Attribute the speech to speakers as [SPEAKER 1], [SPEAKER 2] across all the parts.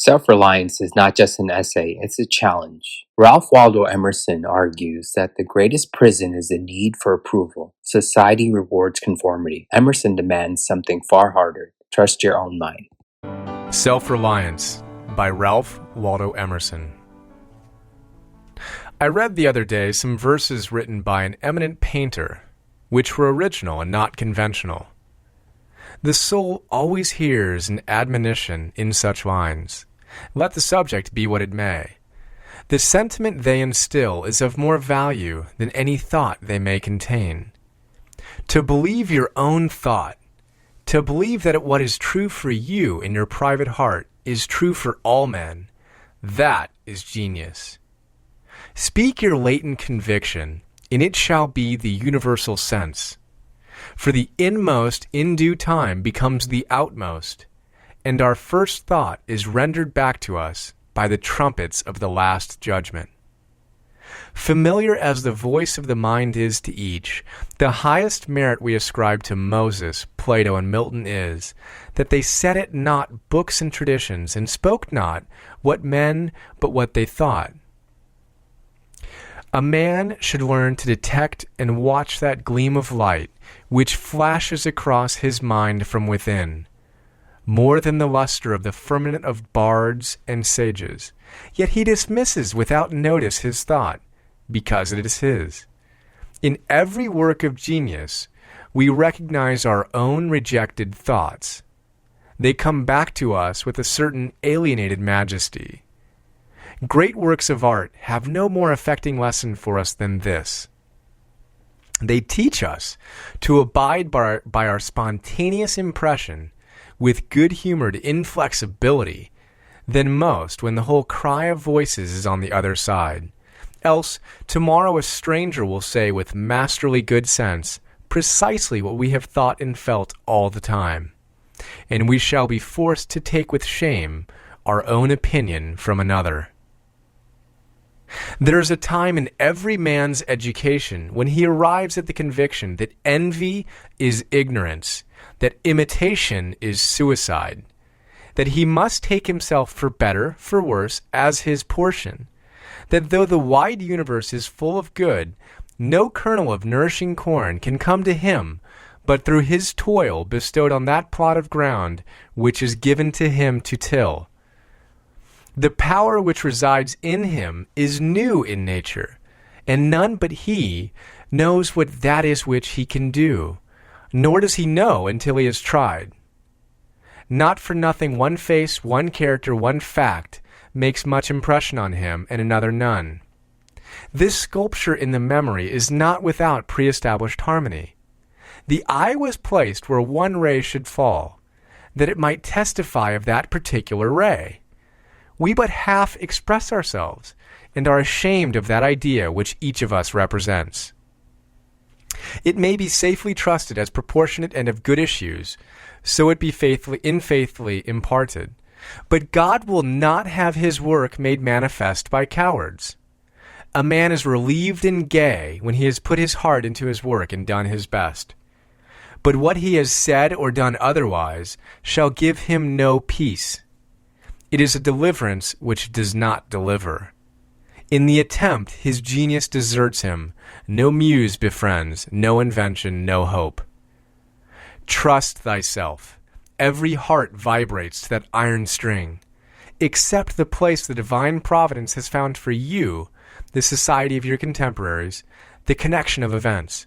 [SPEAKER 1] Self-reliance is not just an essay, it's a challenge. Ralph Waldo Emerson argues that the greatest prison is the need for approval. Society rewards conformity. Emerson demands something far harder. Trust your own mind.
[SPEAKER 2] Self-Reliance by Ralph Waldo Emerson. I read the other day some verses written by an eminent painter, which were original and not conventional. The soul always hears an admonition in such lines, let the subject be what it may. The sentiment they instill is of more value than any thought they may contain. To believe your own thought, to believe that what is true for you in your private heart is true for all men, that is genius. Speak your latent conviction, and it shall be the universal sense. For the inmost in due time becomes the outmost, and our first thought is rendered back to us by the trumpets of the last judgment. Familiar as the voice of the mind is to each, the highest merit we ascribe to Moses, Plato, and Milton is that they set at naught books and traditions, and spoke not what men but what they thought. A man should learn to detect and watch that gleam of light which flashes across his mind from within, more than the luster of the firmament of bards and sages. Yet he dismisses without notice his thought, because it is his. In every work of genius, we recognize our own rejected thoughts. They come back to us with a certain alienated majesty. Great works of art have no more affecting lesson for us than this. They teach us to abide by our spontaneous impression with good-humored inflexibility than most when the whole cry of voices is on the other side. Else, tomorrow a stranger will say with masterly good sense precisely what we have thought and felt all the time, and we shall be forced to take with shame our own opinion from another. There is a time in every man's education when he arrives at the conviction that envy is ignorance, that imitation is suicide, that he must take himself for better, for worse, as his portion, that though the wide universe is full of good, no kernel of nourishing corn can come to him but through his toil bestowed on that plot of ground which is given to him to till. The power which resides in him is new in nature, and none but he knows what that is which he can do, nor does he know until he has tried. Not for nothing one face, one character, one fact makes much impression on him, and another none. This sculpture in the memory is not without pre-established harmony. The eye was placed where one ray should fall, that it might testify of that particular ray. We but half express ourselves, and are ashamed of that idea which each of us represents. It may be safely trusted as proportionate and of good issues, so it be faithfully imparted. But God will not have his work made manifest by cowards. A man is relieved and gay when he has put his heart into his work and done his best. But what he has said or done otherwise shall give him no peace. It is a deliverance which does not deliver. In the attempt, his genius deserts him. No muse befriends, no invention, no hope. Trust thyself. Every heart vibrates to that iron string. Accept the place the divine providence has found for you, the society of your contemporaries, the connection of events.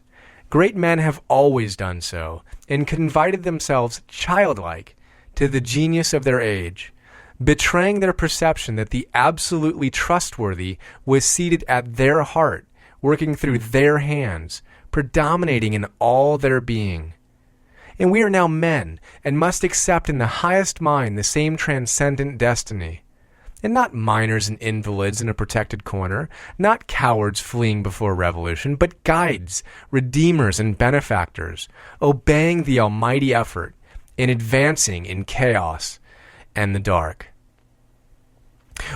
[SPEAKER 2] Great men have always done so, and confided themselves childlike to the genius of their age, betraying their perception that the absolutely trustworthy was seated at their heart, working through their hands, predominating in all their being. And we are now men, and must accept in the highest mind the same transcendent destiny, and not minors and invalids in a protected corner, not cowards fleeing before revolution, but guides, redeemers, and benefactors, obeying the almighty effort, and advancing in chaos and the dark.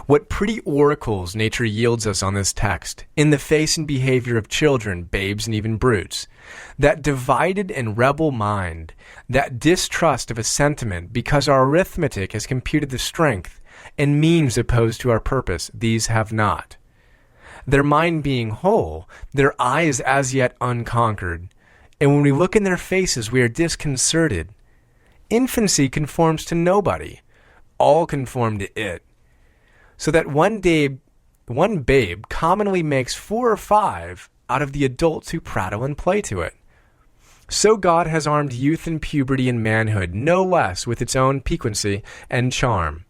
[SPEAKER 2] What pretty oracles nature yields us on this text, in the face and behavior of children, babes, and even brutes. That divided and rebel mind, that distrust of a sentiment because our arithmetic has computed the strength and means opposed to our purpose, these have not. Their mind being whole, their eye is as yet unconquered, and when we look in their faces, we are disconcerted. Infancy conforms to nobody. All conform to it. So that one babe commonly makes 4 or 5 out of the adults who prattle and play to it. So God has armed youth and puberty and manhood no less with its own piquancy and charm,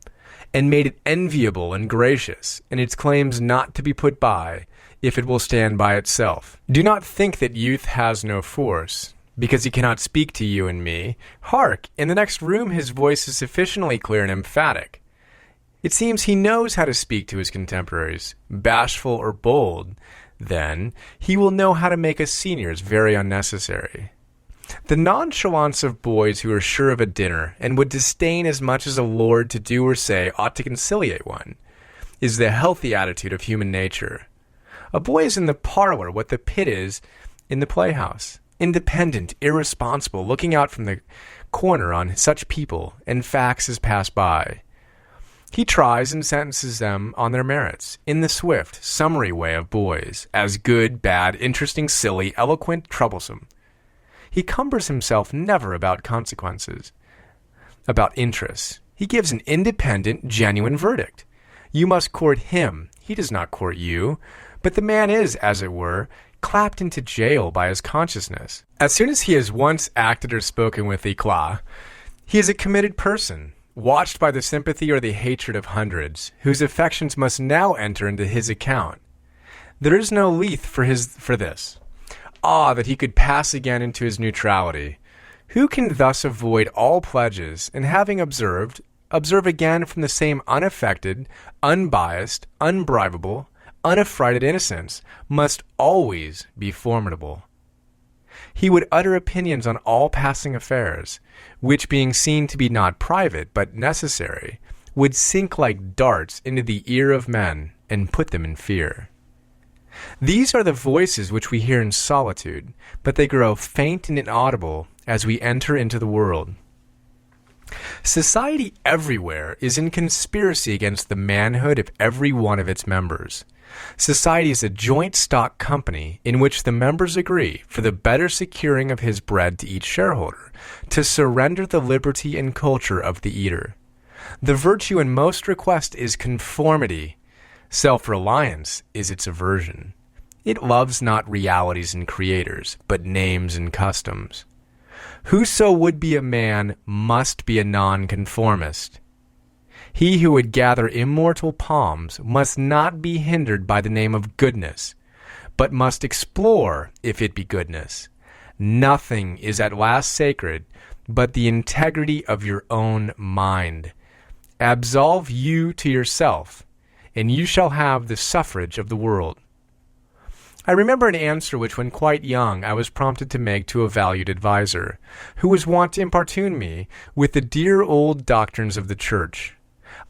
[SPEAKER 2] and made it enviable and gracious, and its claims not to be put by, if it will stand by itself. Do not think that youth has no force, because he cannot speak to you and me. Hark! In the next room his voice is sufficiently clear and emphatic. It seems he knows how to speak to his contemporaries. Bashful or bold, then, he will know how to make us seniors very unnecessary. The nonchalance of boys who are sure of a dinner, and would disdain as much as a lord to do or say ought to conciliate one, is the healthy attitude of human nature. A boy is in the parlor what the pit is in the playhouse, independent, irresponsible, looking out from the corner on such people and facts as pass by. He tries and sentences them on their merits, in the swift, summary way of boys, as good, bad, interesting, silly, eloquent, troublesome. He cumbers himself never about consequences, about interests. He gives an independent, genuine verdict. You must court him. He does not court you. But the man is, as it were, clapped into jail by his consciousness. As soon as he has once acted or spoken with éclat, he is a committed person, watched by the sympathy or the hatred of hundreds, whose affections must now enter into his account. There is no lethe for this. Ah, that he could pass again into his neutrality. Who can thus avoid all pledges, and having observe again from the same unaffected, unbiased, unbribable, unaffrighted innocence, must always be formidable. He would utter opinions on all passing affairs, which being seen to be not private, but necessary, would sink like darts into the ear of men, and put them in fear. These are the voices which we hear in solitude, but they grow faint and inaudible as we enter into the world. Society everywhere is in conspiracy against the manhood of every one of its members. Society is a joint stock company in which the members agree, for the better securing of his bread to each shareholder, to surrender the liberty and culture of the eater. The virtue in most request is conformity. Self-reliance is its aversion. It loves not realities and creators, but names and customs. Whoso would be a man must be a nonconformist. He who would gather immortal palms must not be hindered by the name of goodness, but must explore if it be goodness. Nothing is at last sacred but the integrity of your own mind. Absolve you to yourself, and you shall have the suffrage of the world. I remember an answer which, when quite young, I was prompted to make to a valued adviser, who was wont to importune me with the dear old doctrines of the Church.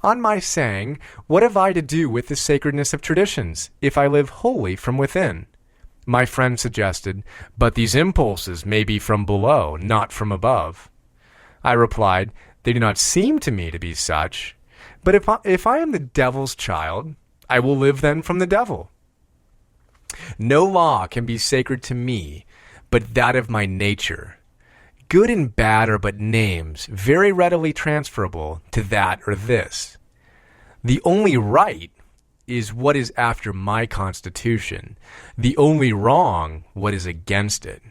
[SPEAKER 2] On my saying, what have I to do with the sacredness of traditions, if I live wholly from within? My friend suggested, but these impulses may be from below, not from above. I replied, they do not seem to me to be such. But if I am the devil's child, I will live then from the devil. No law can be sacred to me, but that of my nature. Good and bad are but names, very readily transferable to that or this. The only right is what is after my constitution, the only wrong what is against it.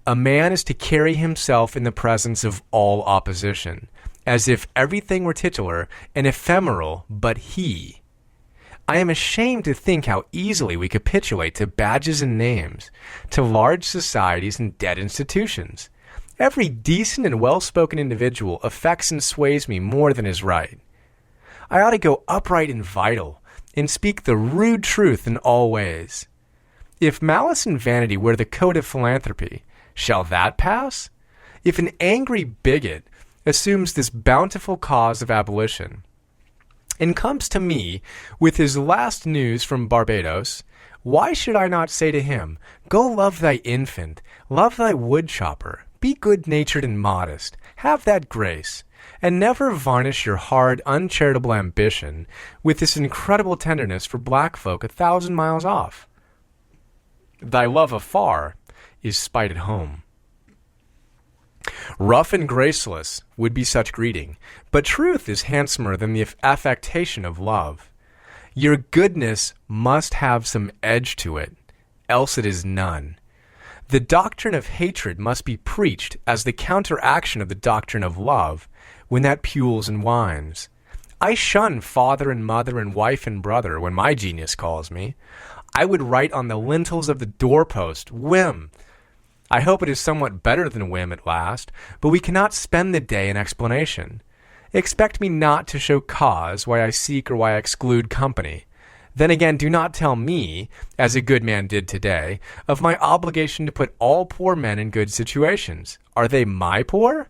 [SPEAKER 2] A man is to carry himself in the presence of all opposition, as if everything were titular and ephemeral but he. I am ashamed to think how easily we capitulate to badges and names, to large societies and dead institutions. Every decent and well-spoken individual affects and sways me more than is right. I ought to go upright and vital, and speak the rude truth in all ways. If malice and vanity wear the coat of philanthropy, shall that pass? If an angry bigot assumes this bountiful cause of abolition, and comes to me with his last news from Barbados, why should I not say to him, go love thy infant, love thy woodchopper, be good-natured and modest, have that grace, and never varnish your hard, uncharitable ambition with this incredible tenderness for black folk 1,000 miles off. Thy love afar is spite at home. Rough and graceless would be such greeting, but truth is handsomer than the affectation of love. Your goodness must have some edge to it, else it is none. The doctrine of hatred must be preached as the counteraction of the doctrine of love when that pules and whines. I shun father and mother and wife and brother when my genius calls me. I would write on the lintels of the doorpost, whim. I hope it is somewhat better than whim at last, but we cannot spend the day in explanation. Expect me not to show cause why I seek or why I exclude company. Then again, do not tell me, as a good man did today, of my obligation to put all poor men in good situations. Are they my poor?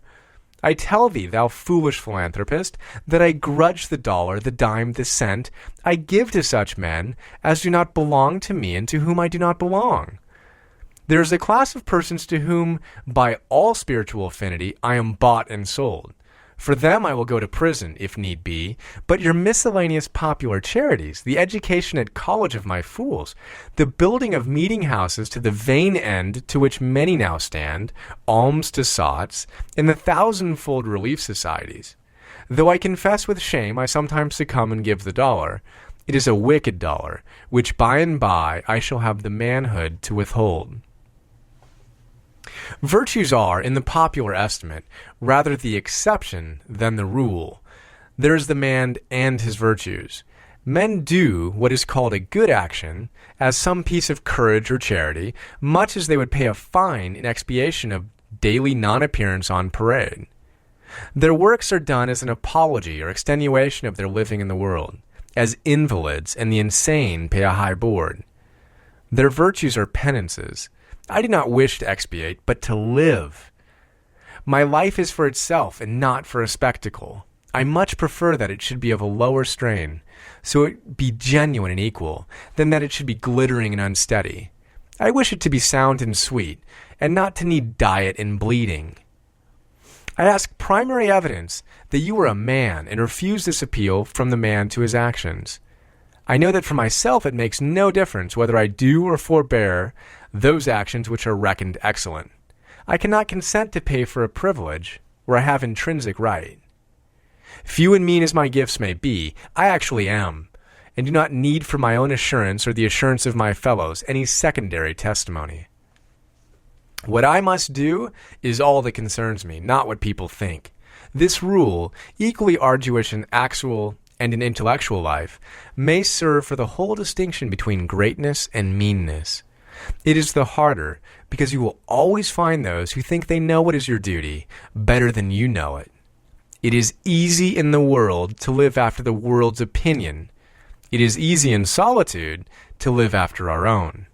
[SPEAKER 2] I tell thee, thou foolish philanthropist, that I grudge the dollar, the dime, the cent I give to such men as do not belong to me and to whom I do not belong. There is a class of persons to whom, by all spiritual affinity, I am bought and sold. For them I will go to prison, if need be, but your miscellaneous popular charities, the education at college of my fools, the building of meeting houses to the vain end to which many now stand, alms to sots, and the thousandfold relief societies. Though I confess with shame I sometimes succumb and give the dollar, it is a wicked dollar, which by and by I shall have the manhood to withhold. Virtues are, in the popular estimate, rather the exception than the rule. There is the man and his virtues. Men do what is called a good action, as some piece of courage or charity, much as they would pay a fine in expiation of daily non-appearance on parade. Their works are done as an apology or extenuation of their living in the world, as invalids and the insane pay a high board. Their virtues are penances. I do not wish to expiate, but to live. My life is for itself and not for a spectacle. I much prefer that it should be of a lower strain, so it be genuine and equal, than that it should be glittering and unsteady. I wish it to be sound and sweet, and not to need diet and bleeding. I ask primary evidence that you are a man and refuse this appeal from the man to his actions. I know that for myself it makes no difference whether I do or forbear those actions which are reckoned excellent. I cannot consent to pay for a privilege where I have intrinsic right. Few and mean as my gifts may be, I actually am, and do not need for my own assurance or the assurance of my fellows any secondary testimony. What I must do is all that concerns me, not what people think. This rule, equally arduous in actual and in intellectual life, may serve for the whole distinction between greatness and meanness. It is the harder because you will always find those who think they know what is your duty better than you know it. It is easy in the world to live after the world's opinion. It is easy in solitude to live after our own.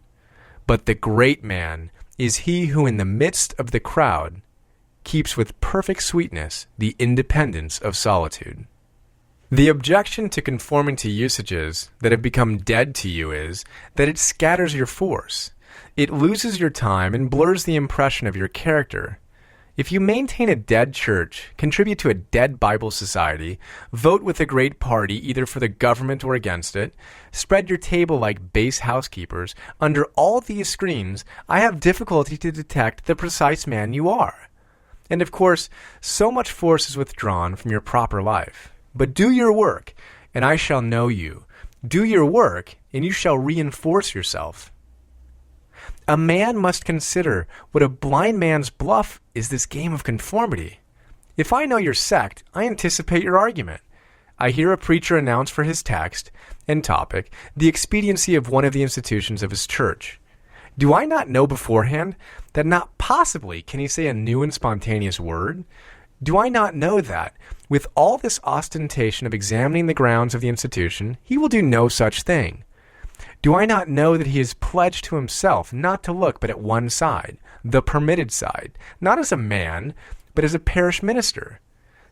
[SPEAKER 2] But the great man is he who in the midst of the crowd keeps with perfect sweetness the independence of solitude. The objection to conforming to usages that have become dead to you is that it scatters your force. It loses your time and blurs the impression of your character. If you maintain a dead church, contribute to a dead Bible society, vote with a great party either for the government or against it, spread your table like base housekeepers, under all these screens, I have difficulty to detect the precise man you are. And of course, so much force is withdrawn from your proper life. But do your work, and I shall know you. Do your work, and you shall reinforce yourself. A man must consider what a blind man's bluff is this game of conformity. If I know your sect, I anticipate your argument. I hear a preacher announce for his text and topic the expediency of one of the institutions of his church. Do I not know beforehand that not possibly can he say a new and spontaneous word? Do I not know that, with all this ostentation of examining the grounds of the institution, he will do no such thing? Do I not know that he is pledged to himself not to look but at one side, the permitted side, not as a man, but as a parish minister?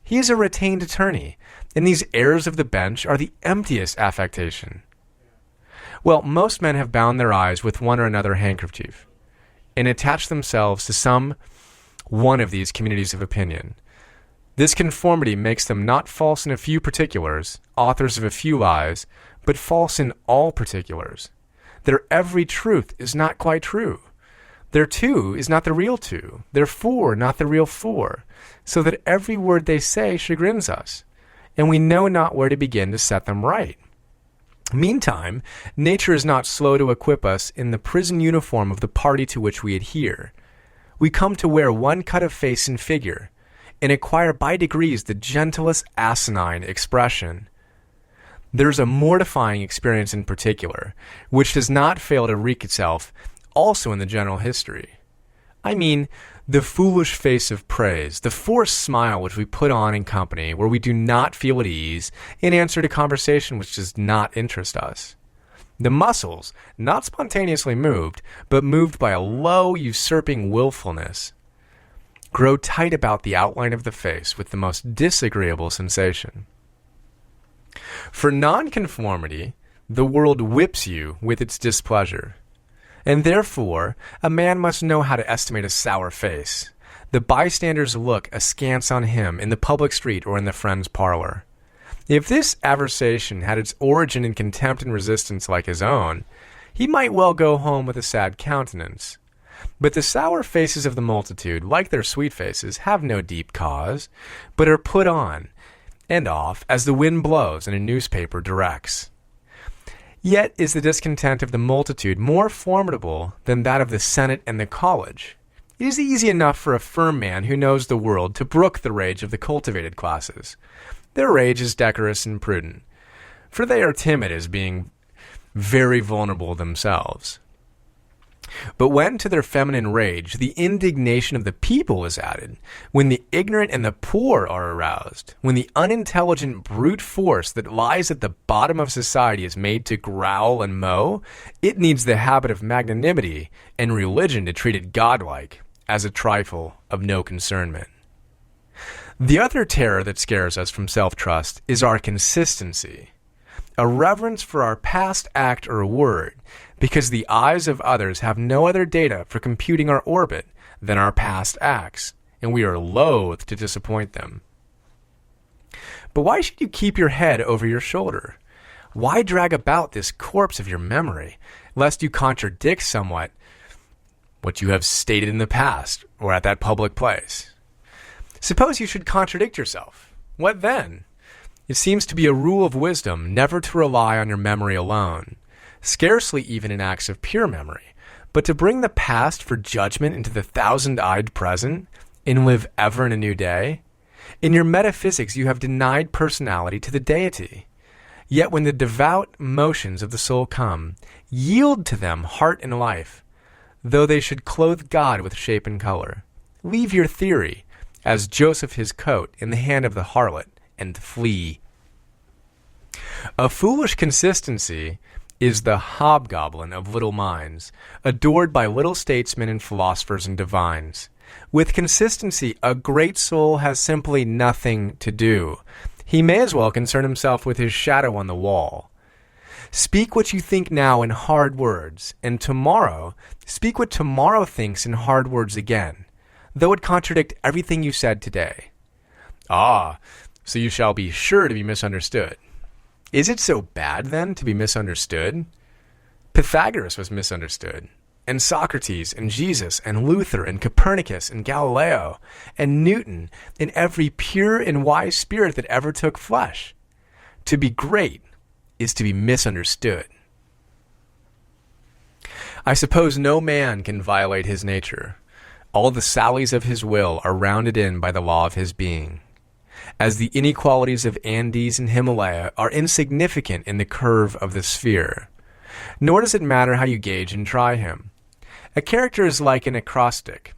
[SPEAKER 2] He is a retained attorney, and these heirs of the bench are the emptiest affectation. Well, most men have bound their eyes with one or another handkerchief, and attached themselves to some one of these communities of opinion. This conformity makes them not false in a few particulars, authors of a few lies, but false in all particulars. Their every truth is not quite true. Their two is not the real two. Their four not the real four, so that every word they say chagrins us, and we know not where to begin to set them right. Meantime, nature is not slow to equip us in the prison uniform of the party to which we adhere. We come to wear one cut of face and figure, and acquire by degrees the gentlest asinine expression. There's a mortifying experience in particular, which does not fail to wreak itself also in the general history. I mean, the foolish face of praise, the forced smile which we put on in company where we do not feel at ease in answer to conversation which does not interest us. The muscles, not spontaneously moved, but moved by a low, usurping willfulness, grow tight about the outline of the face with the most disagreeable sensation. For nonconformity, the world whips you with its displeasure, and therefore a man must know how to estimate a sour face. The bystanders look askance on him in the public street or in the friend's parlor. If this aversation had its origin in contempt and resistance like his own, he might well go home with a sad countenance. But the sour faces of the multitude, like their sweet faces, have no deep cause, but are put on and off as the wind blows and a newspaper directs. Yet is the discontent of the multitude more formidable than that of the Senate and the college. It is easy enough for a firm man who knows the world to brook the rage of the cultivated classes. Their rage is decorous and prudent, for they are timid as being very vulnerable themselves. But when to their feminine rage the indignation of the people is added, when the ignorant and the poor are aroused, when the unintelligent brute force that lies at the bottom of society is made to growl and mow, it needs the habit of magnanimity and religion to treat it godlike, as a trifle of no concernment. The other terror that scares us from self-trust is our consistency, a reverence for our past act or word, because the eyes of others have no other data for computing our orbit than our past acts, and we are loath to disappoint them. But why should you keep your head over your shoulder? Why drag about this corpse of your memory, lest you contradict somewhat what you have stated in the past or at that public place? Suppose you should contradict yourself. What then? It seems to be a rule of wisdom never to rely on your memory alone, scarcely even in acts of pure memory, but to bring the past for judgment into the thousand-eyed present and live ever in a new day. In your metaphysics you have denied personality to the deity. Yet when the devout motions of the soul come, yield to them heart and life, though they should clothe God with shape and color. Leave your theory, as Joseph his coat, in the hand of the harlot, and flee. A foolish consistency is the hobgoblin of little minds, adored by little statesmen and philosophers and divines. With consistency, a great soul has simply nothing to do. He may as well concern himself with his shadow on the wall. Speak what you think now in hard words, and tomorrow speak what tomorrow thinks in hard words again, though it contradict everything you said today. Ah, so you shall be sure to be misunderstood. Is it so bad, then, to be misunderstood? Pythagoras was misunderstood, and Socrates, and Jesus, and Luther, and Copernicus, and Galileo, and Newton, and every pure and wise spirit that ever took flesh. To be great is to be misunderstood. I suppose no man can violate his nature. All the sallies of his will are rounded in by the law of his being, as the inequalities of Andes and Himalaya are insignificant in the curve of the sphere. Nor does it matter how you gauge and try him. A character is like an acrostic,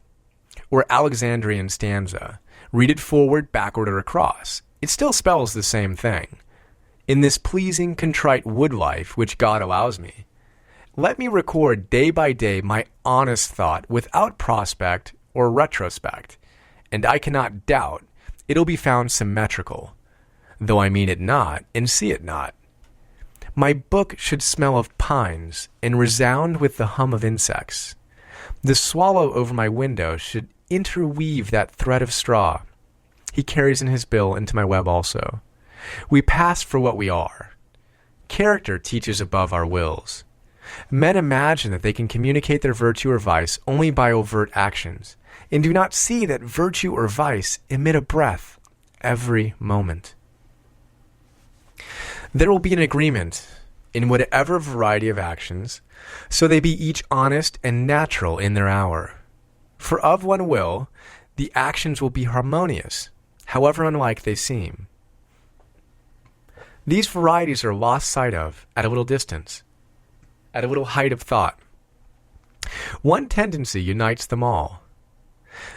[SPEAKER 2] or Alexandrian stanza. Read it forward, backward, or across. It still spells the same thing. In this pleasing, contrite wood life which God allows me, let me record day by day my honest thought without prospect or retrospect, and I cannot doubt it'll be found symmetrical, though I mean it not and see it not. My book should smell of pines and resound with the hum of insects. The swallow over my window should interweave that thread of straw. he carries in his bill into my web also. We pass for what we are. Character teaches above our wills. Men imagine that they can communicate their virtue or vice only by overt actions, and do not see that virtue or vice emit a breath every moment. There will be an agreement in whatever variety of actions, so they be each honest and natural in their hour. For of one will, the actions will be harmonious, however unlike they seem. These varieties are lost sight of at a little distance, at a little height of thought. One tendency unites them all.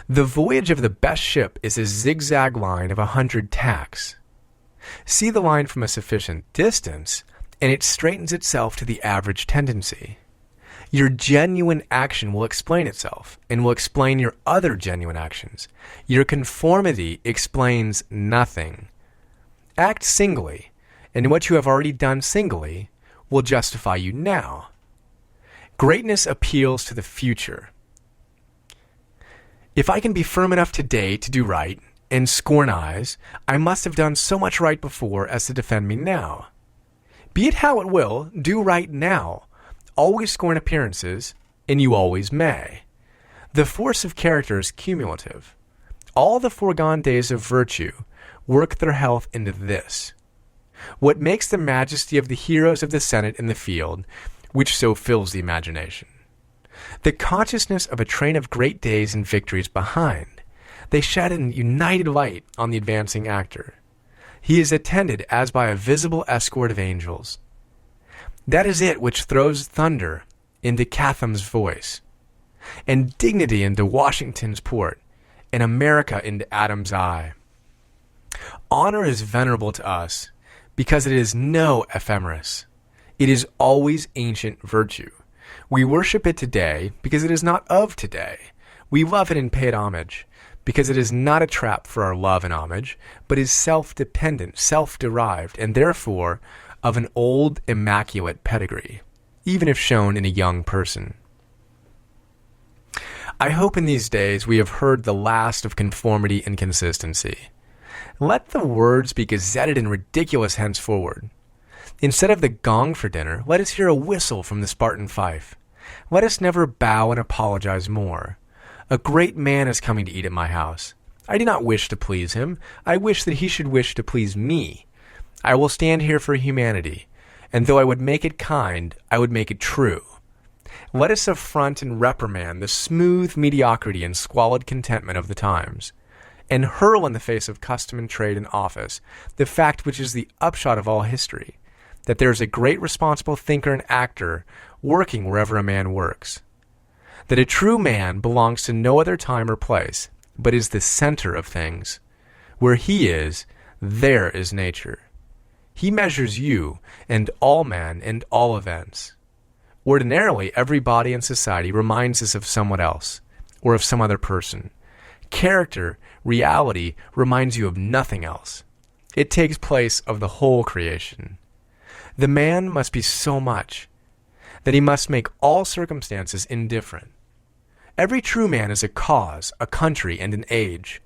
[SPEAKER 2] The voyage of the best ship is a zigzag line of 100 tacks. See the line from a sufficient distance, and it straightens itself to the average tendency. Your genuine action will explain itself, and will explain your other genuine actions. Your conformity explains nothing. Act singly, and what you have already done singly will justify you now. Greatness appeals to the future. If I can be firm enough today to do right, and scornize, I must have done so much right before as to defend me now. Be it how it will, do right now. Always scorn appearances, and you always may. The force of character is cumulative. All the foregone days of virtue work their health into this. What makes the majesty of the heroes of the Senate in the field, which so fills the imagination? The consciousness of a train of great days and victories behind. They shed an united light on the advancing actor. He is attended as by a visible escort of angels. That is it which throws thunder into Catham's voice, and dignity into Washington's port, and America into Adam's eye. Honor is venerable to us because it is no ephemeris. It is always ancient virtue. We worship it today because it is not of today. We love it and pay it homage because it is not a trap for our love and homage, but is self-dependent, self-derived, and therefore of an old, immaculate pedigree, even if shown in a young person. I hope in these days we have heard the last of conformity and consistency. Let the words be gazetted and ridiculous henceforward. Instead of the gong for dinner, let us hear a whistle from the Spartan fife. Let us never bow and apologize more. A great man is coming to eat at my house. I do not wish to please him. I wish that he should wish to please me. I will stand here for humanity, and though I would make it kind, I would make it true. Let us affront and reprimand the smooth mediocrity and squalid contentment of the times, and hurl in the face of custom and trade and office the fact which is the upshot of all history, that there is a great responsible thinker and actor working wherever a man works. That a true man belongs to no other time or place, but is the center of things. Where he is, there is nature. He measures you, and all men, and all events. Ordinarily, every body in society reminds us of someone else, or of some other person. Character, reality, reminds you of nothing else. It takes place of the whole creation. The man must be so much that he must make all circumstances indifferent. Every true man is a cause, a country, and an age,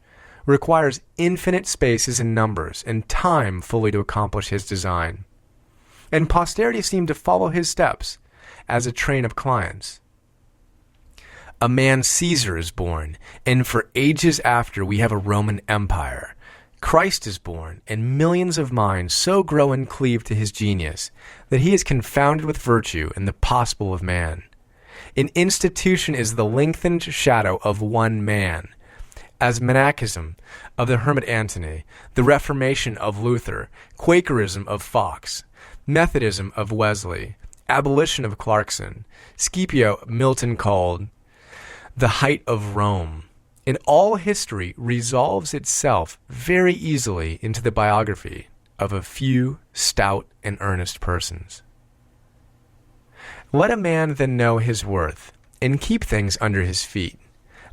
[SPEAKER 2] requires infinite spaces and numbers, and time fully to accomplish his design. And posterity seem to follow his steps as a train of clients. A man Caesar is born, and for ages after we have a Roman Empire. Christ is born, and millions of minds so grow and cleave to his genius that he is confounded with virtue and the possible of man. An institution is the lengthened shadow of one man, as monachism of the hermit Antony, the Reformation of Luther, Quakerism of Fox, Methodism of Wesley, abolition of Clarkson, Scipio Milton called the height of Rome. In all history resolves itself very easily into the biography of a few stout and earnest persons. Let a man then know his worth, and keep things under his feet.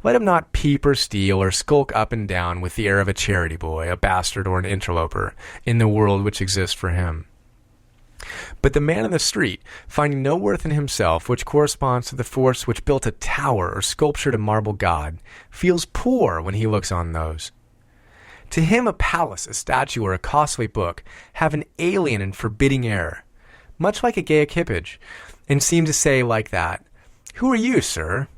[SPEAKER 2] Let him not peep or steal or skulk up and down with the air of a charity boy, a bastard, or an interloper in the world which exists for him. But the man in the street, finding no worth in himself which corresponds to the force which built a tower or sculptured a marble god, feels poor when he looks on those. To him, a palace, a statue, or a costly book have an alien and forbidding air, much like a gay equipage, and seem to say like that, "Who are you, sir?"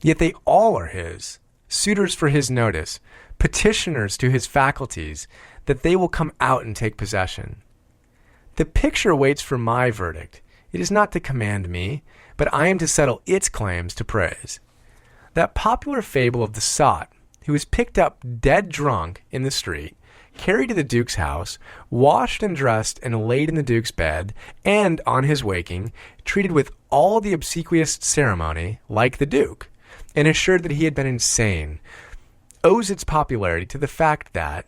[SPEAKER 2] Yet they all are his, suitors for his notice, petitioners to his faculties, that they will come out and take possession. The picture waits for my verdict. It is not to command me, but I am to settle its claims to praise. That popular fable of the sot, who is picked up dead drunk in the street, carried to the Duke's house, washed and dressed and laid in the Duke's bed, and, on his waking, treated with all the obsequious ceremony, like the Duke, and assured that he had been insane, owes its popularity to the fact that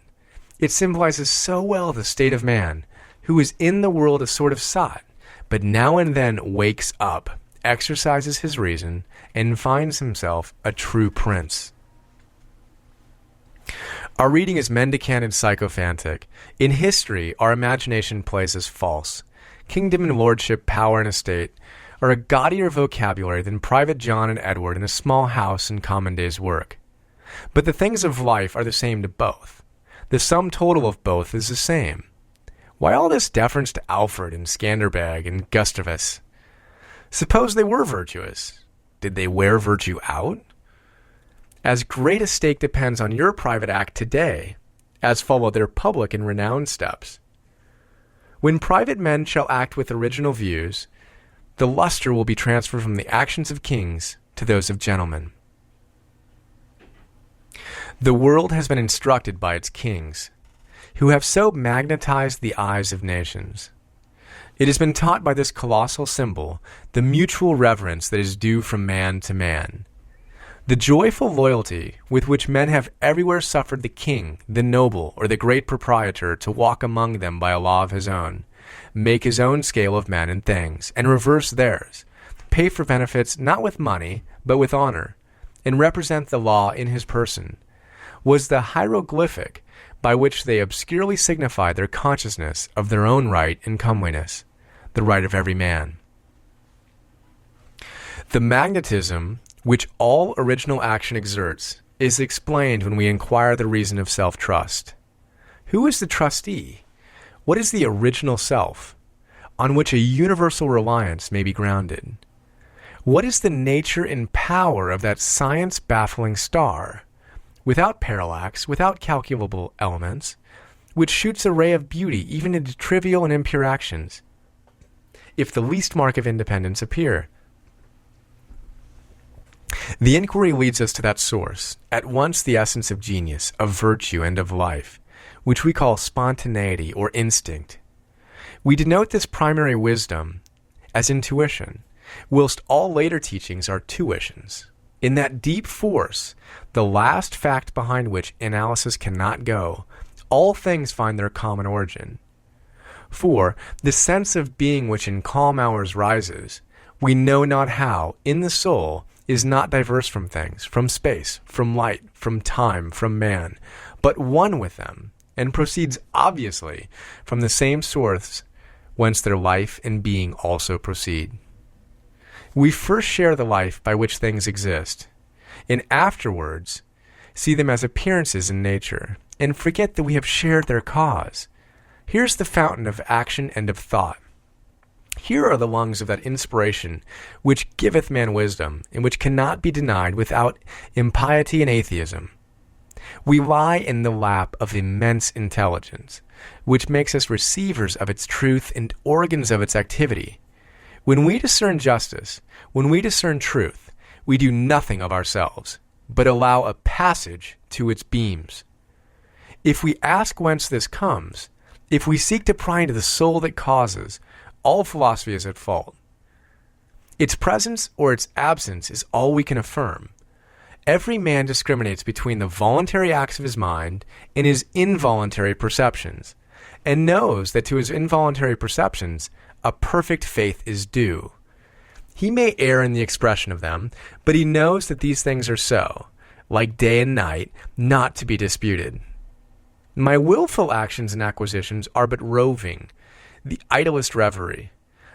[SPEAKER 2] it symbolizes so well the state of man, who is in the world a sort of sot, but now and then wakes up, exercises his reason, and finds himself a true prince. Our reading is mendicant and sycophantic. In history, our imagination plays as false. Kingdom and lordship, power and estate are a gaudier vocabulary than Private John and Edward in a small house in common day's work. But the things of life are the same to both. The sum total of both is the same. Why all this deference to Alfred and Scanderbeg and Gustavus? Suppose they were virtuous. Did they wear virtue out? As great a stake depends on your private act today, as follow their public and renowned steps. When private men shall act with original views, the luster will be transferred from the actions of kings to those of gentlemen. The world has been instructed by its kings, who have so magnetized the eyes of nations. It has been taught by this colossal symbol the mutual reverence that is due from man to man. The joyful loyalty with which men have everywhere suffered the king, the noble, or the great proprietor to walk among them by a law of his own, make his own scale of men and things, and reverse theirs, pay for benefits not with money, but with honor, and represent the law in his person, was the hieroglyphic by which they obscurely signify their consciousness of their own right and comeliness, the right of every man. The magnetism which all original action exerts is explained when we inquire the reason of self-trust. Who is the trustee? What is the original self, on which a universal reliance may be grounded? What is the nature and power of that science-baffling star, without parallax, without calculable elements, which shoots a ray of beauty even into trivial and impure actions, if the least mark of independence appear? The inquiry leads us to that source, at once the essence of genius, of virtue, and of life, which we call spontaneity or instinct. We denote this primary wisdom as intuition, whilst all later teachings are tuitions. In that deep force, the last fact behind which analysis cannot go, all things find their common origin. For the sense of being which in calm hours rises, we know not how, in the soul, is not diverse from things, from space, from light, from time, from man, but one with them, and proceeds obviously from the same source whence their life and being also proceed. We first share the life by which things exist, and afterwards see them as appearances in nature, and forget that we have shared their cause. Here's the fountain of action and of thought. Here are the lungs of that inspiration which giveth man wisdom, and which cannot be denied without impiety and atheism. We lie in the lap of immense intelligence, which makes us receivers of its truth and organs of its activity. When we discern justice, when we discern truth, we do nothing of ourselves, but allow a passage to its beams. If we ask whence this comes, if we seek to pry into the soul that causes, all philosophy is at fault. Its presence or its absence is all we can affirm. Every man discriminates between the voluntary acts of his mind and his involuntary perceptions, and knows that to his involuntary perceptions a perfect faith is due. He may err in the expression of them, but he knows that these things are so, like day and night, not to be disputed. My willful actions and acquisitions are but roving. The idlest reverie,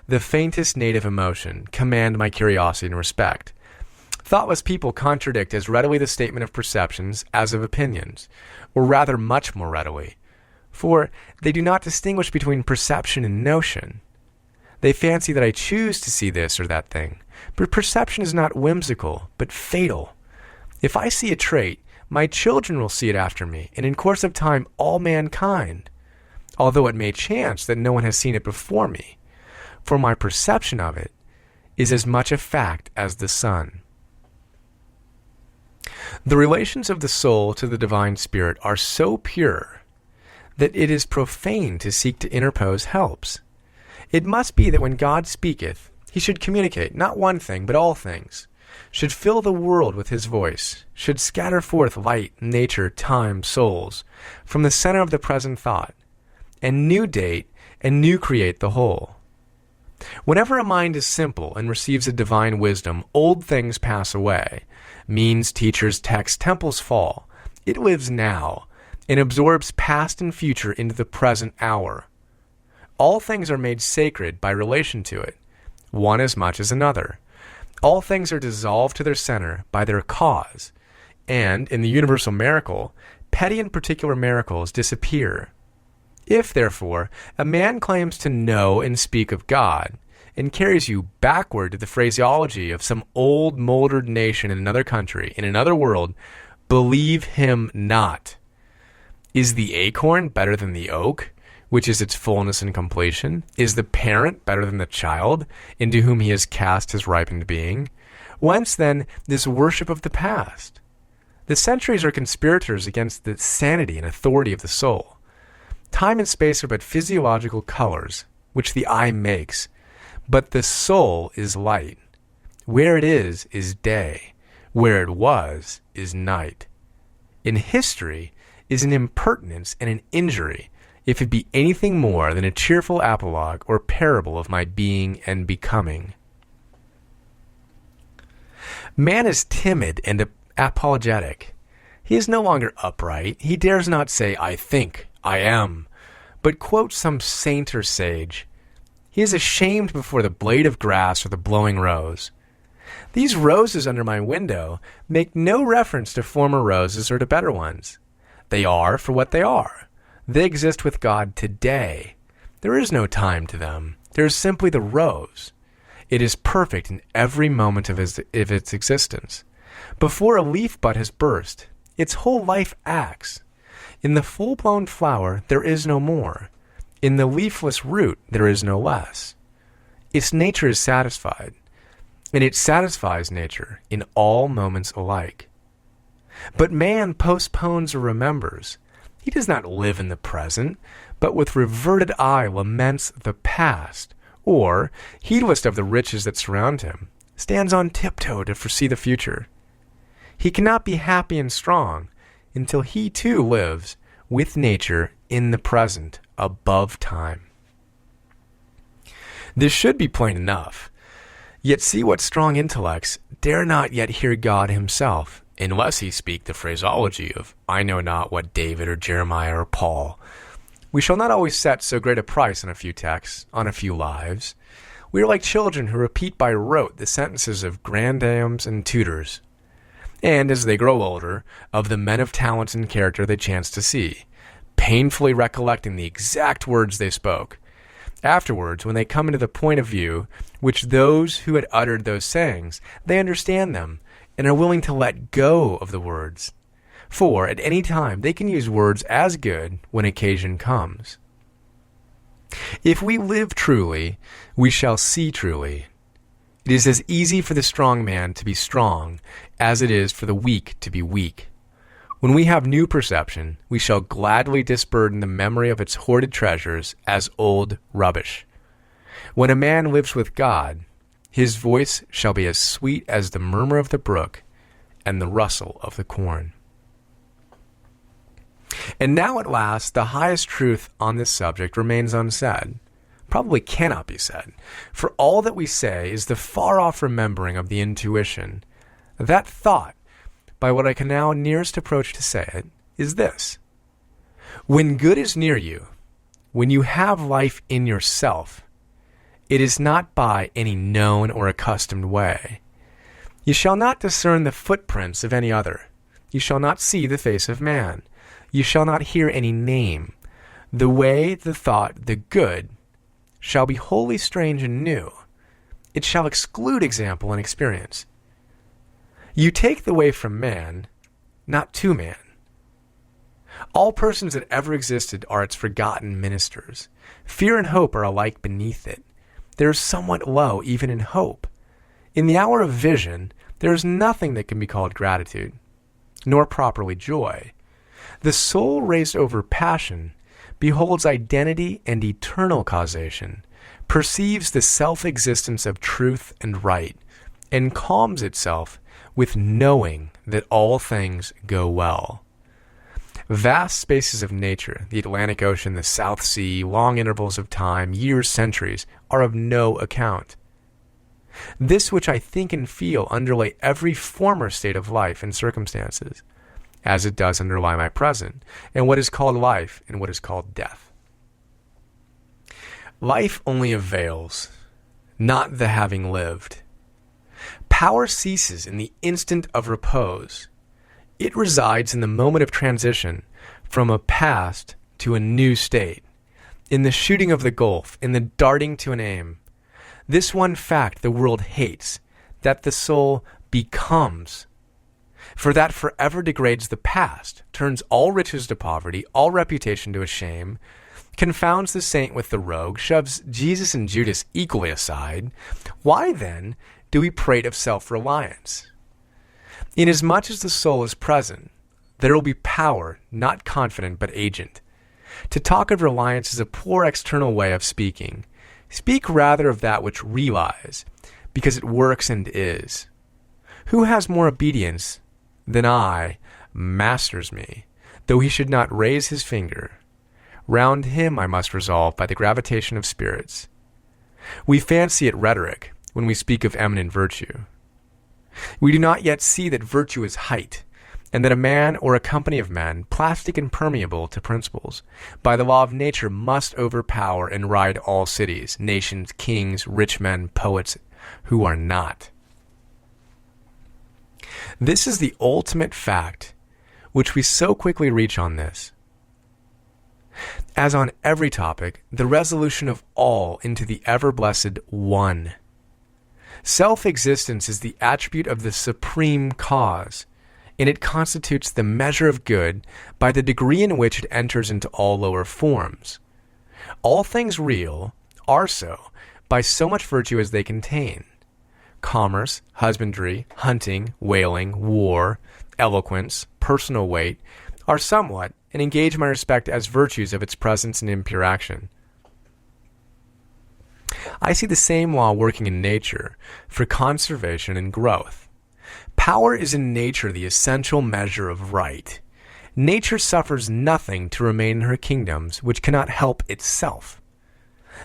[SPEAKER 2] the faintest native emotion, command my curiosity and respect. Thoughtless people contradict as readily the statement of perceptions as of opinions, or rather much more readily, for they do not distinguish between perception and notion. They fancy that I choose to see this or that thing, but perception is not whimsical, but fatal. If I see a trait, my children will see it after me, and in course of time all mankind, although it may chance that no one has seen it before me, for my perception of it is as much a fact as the sun. The relations of the soul to the divine spirit are so pure that it is profane to seek to interpose helps. It must be that when God speaketh, he should communicate not one thing, but all things, should fill the world with his voice, should scatter forth light, nature, time, souls, from the center of the present thought, and new date and new create the whole. Whenever a mind is simple and receives a divine wisdom, old things pass away. Means, teachers, texts, temples fall. It lives now and absorbs past and future into the present hour. All things are made sacred by relation to it, one as much as another. All things are dissolved to their center by their cause, and, in the universal miracle, petty and particular miracles disappear. If, therefore, a man claims to know and speak of God, and carries you backward to the phraseology of some old moldered nation in another country, in another world, believe him not. Is the acorn better than the oak, which is its fullness and completion? Is the parent better than the child, into whom he has cast his ripened being? Whence, then, this worship of the past? The centuries are conspirators against the sanity and authority of the soul. Time and space are but physiological colors, which the eye makes, but the soul is light. Where it is day. Where it was is night. In history is an impertinence and an injury, if it be anything more than a cheerful apologue or parable of my being and becoming. Man is timid and apologetic. He is no longer upright. He dares not say, I think, I am, but quote some saint or sage. He is ashamed before the blade of grass or the blowing rose. These roses under my window make no reference to former roses or to better ones. They are for what they are. They exist with God today. There is no time to them. There is simply the rose. It is perfect in every moment of its existence. Before a leaf bud has burst, its whole life acts. In the full-blown flower, there is no more. In the leafless root, there is no less. Its nature is satisfied, and it satisfies nature in all moments alike. But man postpones or remembers. He does not live in the present, but with reverted eye laments the past, or, heedless of the riches that surround him, stands on tiptoe to foresee the future. He cannot be happy and strong until he too lives with nature in the present, above time. This should be plain enough. Yet see what strong intellects dare not yet hear God himself, unless he speak the phraseology of, I know not what David or Jeremiah or Paul. We shall not always set so great a price on a few texts, on a few lives. We are like children who repeat by rote the sentences of grandames and tutors, and, as they grow older, of the men of talent and character they chance to see, painfully recollecting the exact words they spoke. Afterwards, when they come into the point of view which those who had uttered those sayings, they understand them, and are willing to let go of the words. For, at any time, they can use words as good when occasion comes. If we live truly, we shall see truly. It is as easy for the strong man to be strong as it is for the weak to be weak. When we have new perception, we shall gladly disburden the memory of its hoarded treasures as old rubbish. When a man lives with God, his voice shall be as sweet as the murmur of the brook and the rustle of the corn. And now at last, the highest truth on this subject remains unsaid, probably cannot be said, for all that we say is the far-off remembering of the intuition. That thought, by what I can now nearest approach to say it, is this. When good is near you, when you have life in yourself, it is not by any known or accustomed way. You shall not discern the footprints of any other. You shall not see the face of man. You shall not hear any name. The way, the thought, the good shall be wholly strange and new. It shall exclude example and experience. You take the way from man, not to man. All persons that ever existed are its forgotten ministers. Fear and hope are alike beneath it. There is somewhat low even in hope. In the hour of vision, there is nothing that can be called gratitude, nor properly joy. The soul raised over passion beholds identity and eternal causation, perceives the self-existence of truth and right, and calms itself with knowing that all things go well. Vast spaces of nature, the Atlantic Ocean, the South Sea, long intervals of time, years, centuries, are of no account. This which I think and feel underlay every former state of life and circumstances, as it does underlie my present, and what is called life and what is called death. Life only avails, not the having lived. Power ceases in the instant of repose. It resides in the moment of transition from a past to a new state, in the shooting of the gulf, in the darting to an aim. This one fact the world hates, that the soul becomes. For that forever degrades the past, turns all riches to poverty, all reputation to a shame, confounds the saint with the rogue, shoves Jesus and Judas equally aside. Why then do we prate of self-reliance? Inasmuch as the soul is present, there will be power, not confident but agent. To talk of reliance is a poor external way of speaking. Speak rather of that which relies, because it works and is. Who has more obedience than I masters me, though he should not raise his finger. Round him I must resolve by the gravitation of spirits. We fancy it rhetoric when we speak of eminent virtue. We do not yet see that virtue is height, and that a man or a company of men, plastic and permeable to principles, by the law of nature must overpower and ride all cities, nations, kings, rich men, poets, who are not. This is the ultimate fact, which we so quickly reach on this. As on every topic, the resolution of all into the ever-blessed One. Self-existence is the attribute of the supreme cause, and it constitutes the measure of good by the degree in which it enters into all lower forms. All things real are so by so much virtue as they contain. Commerce, husbandry, hunting, whaling, war, eloquence, personal weight are somewhat and engage my respect as virtues of its presence and impure action. I see the same law working in nature for conservation and growth. Power is in nature the essential measure of right. Nature suffers nothing to remain in her kingdoms which cannot help itself.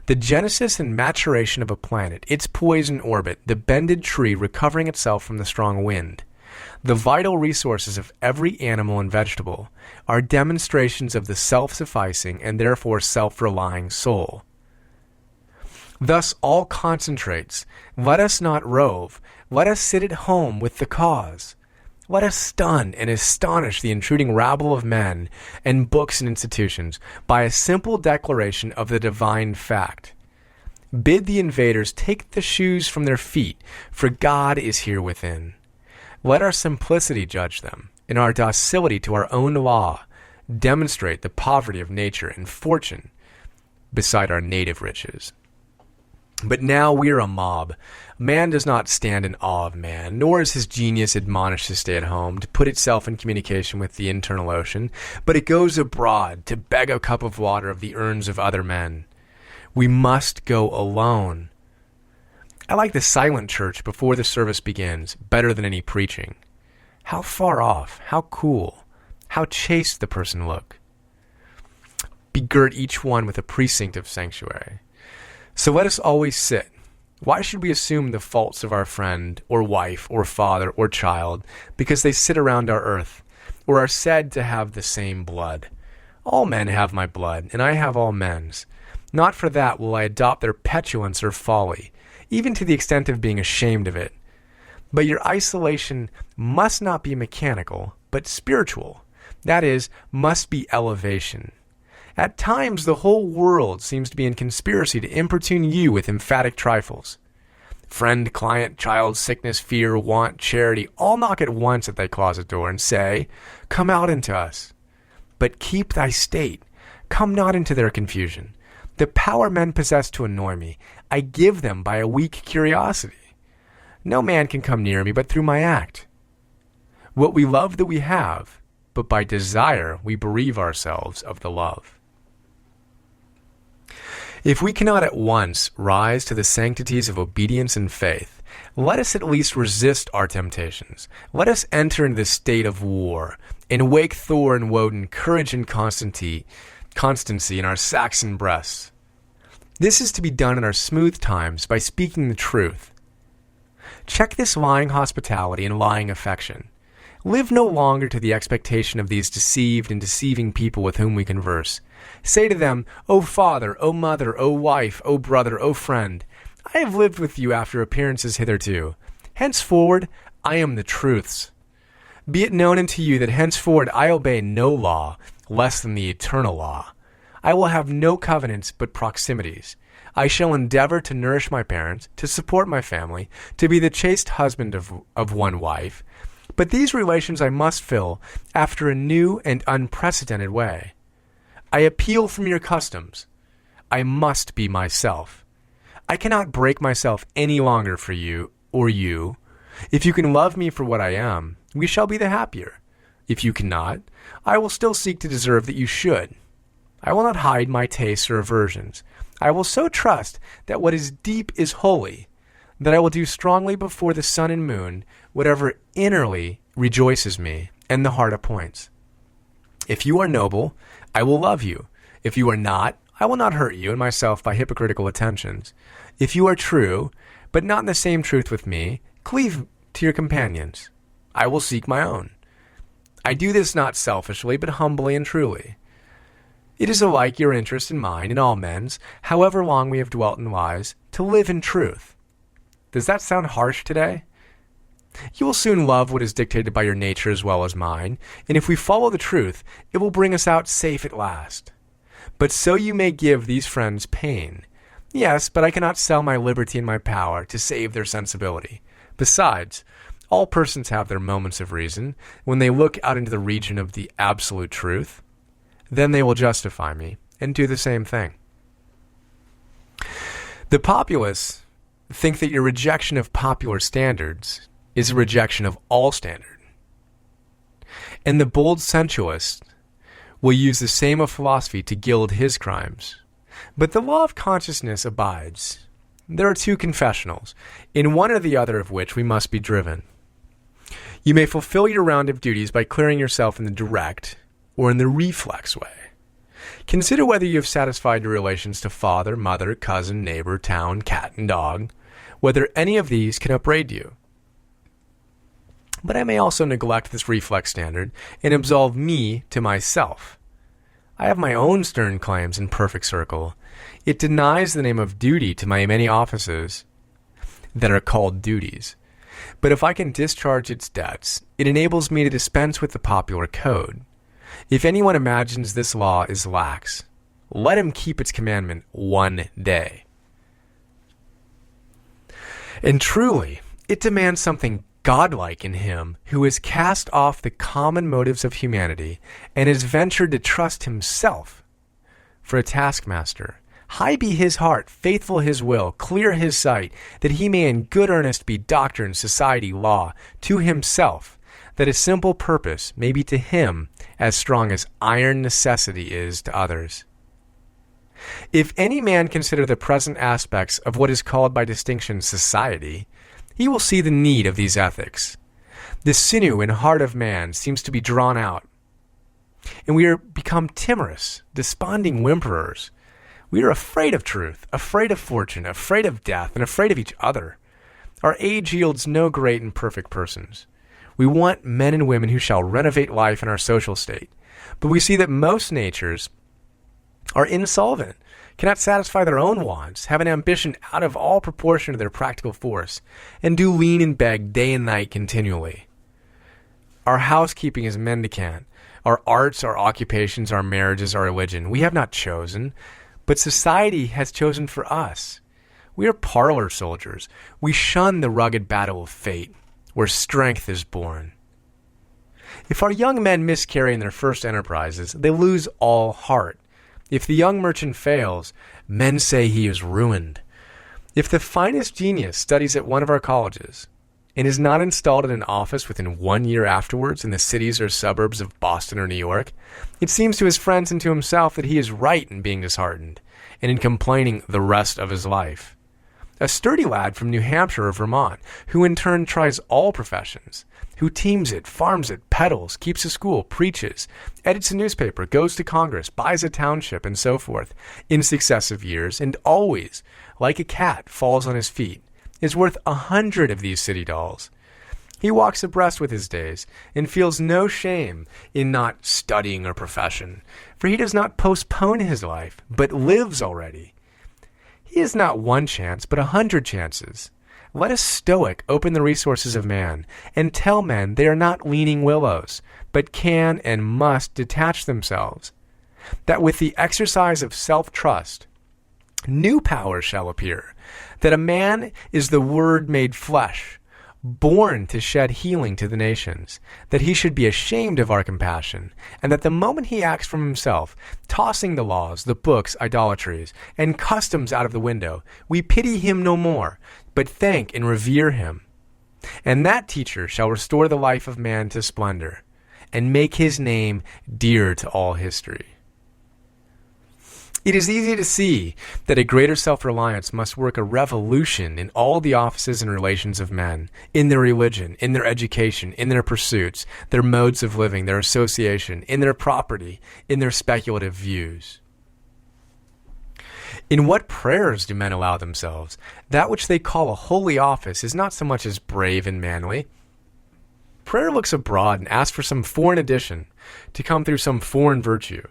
[SPEAKER 2] The genesis and maturation of a planet, its poise and orbit, the bended tree recovering itself from the strong wind, the vital resources of every animal and vegetable are demonstrations of the self-sufficing and therefore self-relying soul. Thus all concentrates. Let us not rove. Let us sit at home with the cause. Let us stun and astonish the intruding rabble of men and books and institutions by a simple declaration of the divine fact. Bid the invaders take the shoes from their feet, for God is here within. Let our simplicity judge them, and our docility to our own law demonstrate the poverty of nature and fortune beside our native riches. But now we are a mob. Man does not stand in awe of man, nor is his genius admonished to stay at home, to put itself in communication with the internal ocean, but it goes abroad to beg a cup of water of the urns of other men. We must go alone. I like the silent church before the service begins better than any preaching. How far off, how cool, how chaste the person look. Begirt each one with a precinct of sanctuary. So let us always sit. Why should we assume the faults of our friend, or wife, or father, or child, because they sit around our earth, or are said to have the same blood? All men have my blood, and I have all men's. Not for that will I adopt their petulance or folly, even to the extent of being ashamed of it. But your isolation must not be mechanical, but spiritual. That is, must be elevation. At times, the whole world seems to be in conspiracy to importune you with emphatic trifles. Friend, client, child, sickness, fear, want, charity, all knock at once at thy closet door and say, "Come out into us." But keep thy state. Come not into their confusion. The power men possess to annoy me, I give them by a weak curiosity. No man can come near me but through my act. What we love that we have, but by desire we bereave ourselves of the love. If we cannot at once rise to the sanctities of obedience and faith, let us at least resist our temptations. Let us enter into the state of war, and wake Thor and Woden courage and constancy in our Saxon breasts. This is to be done in our smooth times by speaking the truth. Check this lying hospitality and lying affection. Live no longer to the expectation of these deceived and deceiving people with whom we converse. Say to them, "O father, O mother, O wife, O brother, O friend, I have lived with you after appearances hitherto. Henceforward, I am the truth's. Be it known unto you that henceforward I obey no law less than the eternal law. I will have no covenants but proximities. I shall endeavor to nourish my parents, to support my family, to be the chaste husband of one wife. But these relations I must fill after a new and unprecedented way. I appeal from your customs. I must be myself. I cannot break myself any longer for you or you. If you can love me for what I am, we shall be the happier. If you cannot, I will still seek to deserve that you should. I will not hide my tastes or aversions. I will so trust that what is deep is holy, that I will do strongly before the sun and moon whatever innerly rejoices me and the heart appoints. If you are noble, I will love you. If you are not, I will not hurt you and myself by hypocritical attentions. If you are true, but not in the same truth with me, cleave to your companions. I will seek my own. I do this not selfishly, but humbly and truly. It is alike your interest and mine and all men's, however long we have dwelt in lies, to live in truth. Does that sound harsh today? You will soon love what is dictated by your nature as well as mine, and if we follow the truth, it will bring us out safe at last. But so you may give these friends pain. Yes, but I cannot sell my liberty and my power to save their sensibility. Besides, all persons have their moments of reason when they look out into the region of the absolute truth. Then they will justify me and do the same thing. The populace think that your rejection of popular standards is a rejection of all standard. And the bold sensualist will use the same of philosophy to gild his crimes. But the law of consciousness abides. There are two confessionals, in one or the other of which we must be driven. You may fulfill your round of duties by clearing yourself in the direct or in the reflex way. Consider whether you have satisfied your relations to father, mother, cousin, neighbor, town, cat, and dog, whether any of these can upbraid you. But I may also neglect this reflex standard and absolve me to myself. I have my own stern claims in perfect circle. It denies the name of duty to my many offices that are called duties. But if I can discharge its debts, it enables me to dispense with the popular code. If anyone imagines this law is lax, let him keep its commandment one day. And truly, it demands something godlike in him who has cast off the common motives of humanity and has ventured to trust himself for a taskmaster. High be his heart, faithful his will, clear his sight, that he may in good earnest be doctrine, society, law, to himself, that a simple purpose may be to him as strong as iron necessity is to others. If any man consider the present aspects of what is called by distinction society, he will see the need of these ethics. The sinew and heart of man seems to be drawn out, and we are become timorous, desponding whimperers. We are afraid of truth, afraid of fortune, afraid of death, and afraid of each other. Our age yields no great and perfect persons. We want men and women who shall renovate life in our social state. But we see that most natures are insolvent, cannot satisfy their own wants, have an ambition out of all proportion to their practical force, and do lean and beg day and night continually. Our housekeeping is mendicant, our arts, our occupations, our marriages, our religion. We have not chosen, but society has chosen for us. We are parlor soldiers. We shun the rugged battle of fate, where strength is born. If our young men miscarry in their first enterprises, they lose all heart. If the young merchant fails, men say he is ruined. If the finest genius studies at one of our colleges and is not installed in an office within 1 year afterwards in the cities or suburbs of Boston or New York, it seems to his friends and to himself that he is right in being disheartened and in complaining the rest of his life. A sturdy lad from New Hampshire or Vermont, who in turn tries all professions, who teams it, farms it, peddles, keeps a school, preaches, edits a newspaper, goes to Congress, buys a township, and so forth, in successive years, and always, like a cat, falls on his feet, is worth 100 of these city dolls. He walks abreast with his days, and feels no shame in not studying a profession, for he does not postpone his life, but lives already. He has not one chance, but 100 chances. Let a stoic open the resources of man, and tell men they are not leaning willows, but can and must detach themselves. That with the exercise of self-trust, new powers shall appear. That a man is the Word made flesh, born to shed healing to the nations, that he should be ashamed of our compassion, and that the moment he acts from himself, tossing the laws, the books, idolatries, and customs out of the window, we pity him no more, but thank and revere him. And that teacher shall restore the life of man to splendor, and make his name dear to all history. It is easy to see that a greater self-reliance must work a revolution in all the offices and relations of men, in their religion, in their education, in their pursuits, their modes of living, their association, in their property, in their speculative views. In what prayers do men allow themselves? That which they call a holy office is not so much as brave and manly. Prayer looks abroad and asks for some foreign addition to come through some foreign virtue.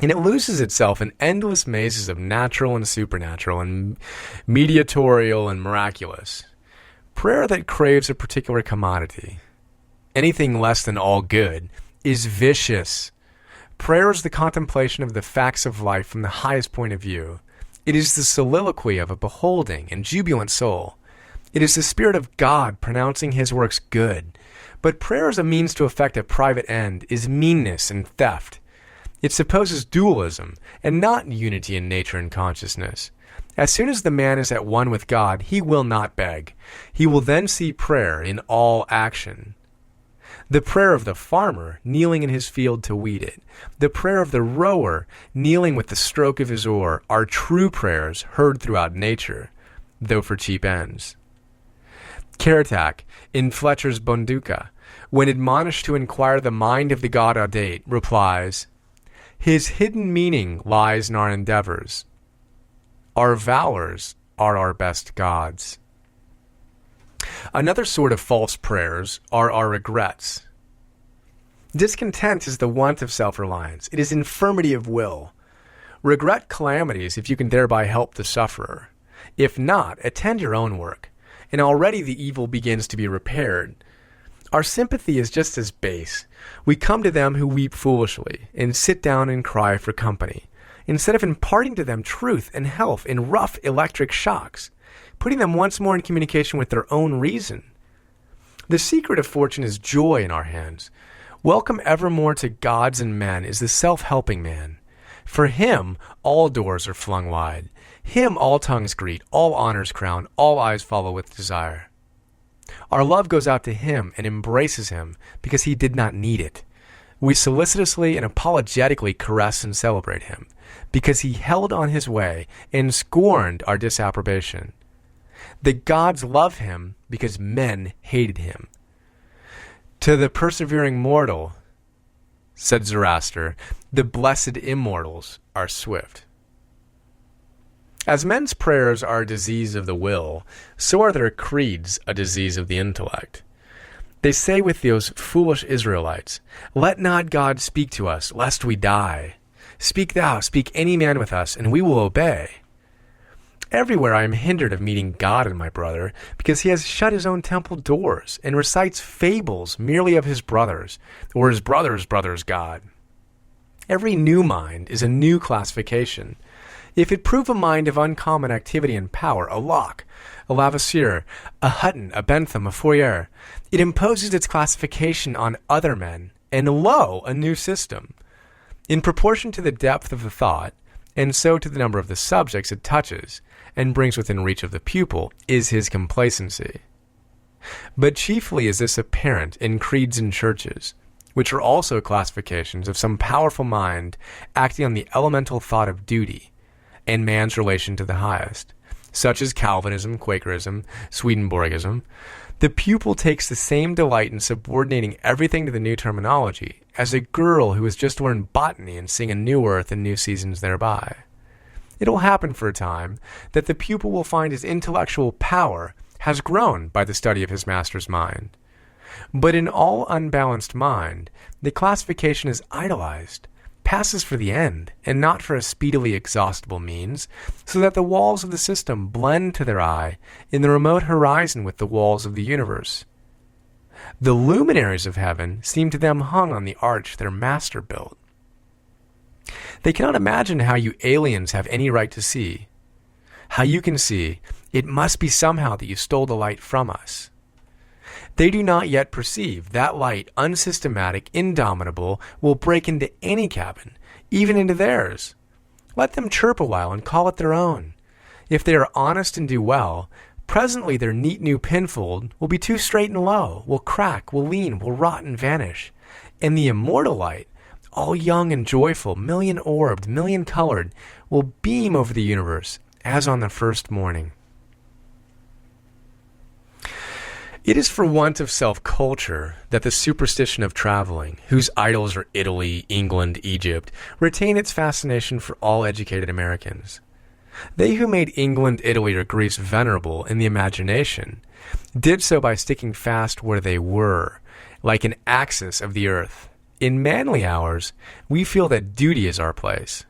[SPEAKER 2] And it loses itself in endless mazes of natural and supernatural and mediatorial and miraculous. Prayer that craves a particular commodity, anything less than all good, is vicious. Prayer is the contemplation of the facts of life from the highest point of view. It is the soliloquy of a beholding and jubilant soul. It is the Spirit of God pronouncing his works good. But prayer as a means to effect a private end is meanness and theft. It supposes dualism, and not unity in nature and consciousness. As soon as the man is at one with God, he will not beg. He will then see prayer in all action. The prayer of the farmer, kneeling in his field to weed it, the prayer of the rower, kneeling with the stroke of his oar, are true prayers heard throughout nature, though for cheap ends. Karatak, in Fletcher's Bonduca, when admonished to inquire the mind of the God audate, replies, "His hidden meaning lies in our endeavors. Our valors are our best gods." Another sort of false prayers are our regrets. Discontent is the want of self-reliance. It is infirmity of will. Regret calamities if you can thereby help the sufferer. If not, attend your own work, and already the evil begins to be repaired. Our sympathy is just as base. We come to them who weep foolishly, and sit down and cry for company, instead of imparting to them truth and health in rough electric shocks, putting them once more in communication with their own reason. The secret of fortune is joy in our hands. Welcome evermore to gods and men is the self-helping man. For him, all doors are flung wide. Him all tongues greet, all honors crown, all eyes follow with desire. Our love goes out to him and embraces him because he did not need it. We solicitously and apologetically caress and celebrate him because he held on his way and scorned our disapprobation. The gods love him because men hated him. To the persevering mortal, said Zoroaster, the blessed immortals are swift. As men's prayers are a disease of the will, so are their creeds a disease of the intellect. They say with those foolish Israelites, "Let not God speak to us, lest we die." Speak thou, speak any man with us, and we will obey. Everywhere I am hindered of meeting God in my brother, because he has shut his own temple doors, and recites fables merely of his brothers, or his brother's brother's God. Every new mind is a new classification. If it prove a mind of uncommon activity and power, a Locke, a Lavoisier, a Hutton, a Bentham, a Fourier, it imposes its classification on other men, and lo, a new system. In proportion to the depth of the thought, and so to the number of the subjects it touches, and brings within reach of the pupil, is his complacency. But chiefly is this apparent in creeds and churches, which are also classifications of some powerful mind acting on the elemental thought of duty, and man's relation to the highest, such as Calvinism, Quakerism, Swedenborgism. The pupil takes the same delight in subordinating everything to the new terminology as a girl who has just learned botany and seeing a new earth and new seasons thereby. It will happen for a time that the pupil will find his intellectual power has grown by the study of his master's mind. But in all unbalanced mind, the classification is idolized, passes for the end, and not for a speedily exhaustible means, so that the walls of the system blend to their eye in the remote horizon with the walls of the universe. The luminaries of heaven seem to them hung on the arch their master built. They cannot imagine how you aliens have any right to see. How you can see, it must be somehow that you stole the light from us. They do not yet perceive that light, unsystematic, indomitable, will break into any cabin, even into theirs. Let them chirp a while and call it their own. If they are honest and do well, presently their neat new pinfold will be too straight and low, will crack, will lean, will rot and vanish. And the immortal light, all young and joyful, million-orbed, million-colored, will beam over the universe as on the first morning. It is for want of self-culture that the superstition of traveling, whose idols are Italy, England, Egypt, retain its fascination for all educated Americans. They who made England, Italy, or Greece venerable in the imagination did so by sticking fast where they were, like an axis of the earth. In manly hours, we feel that duty is our place.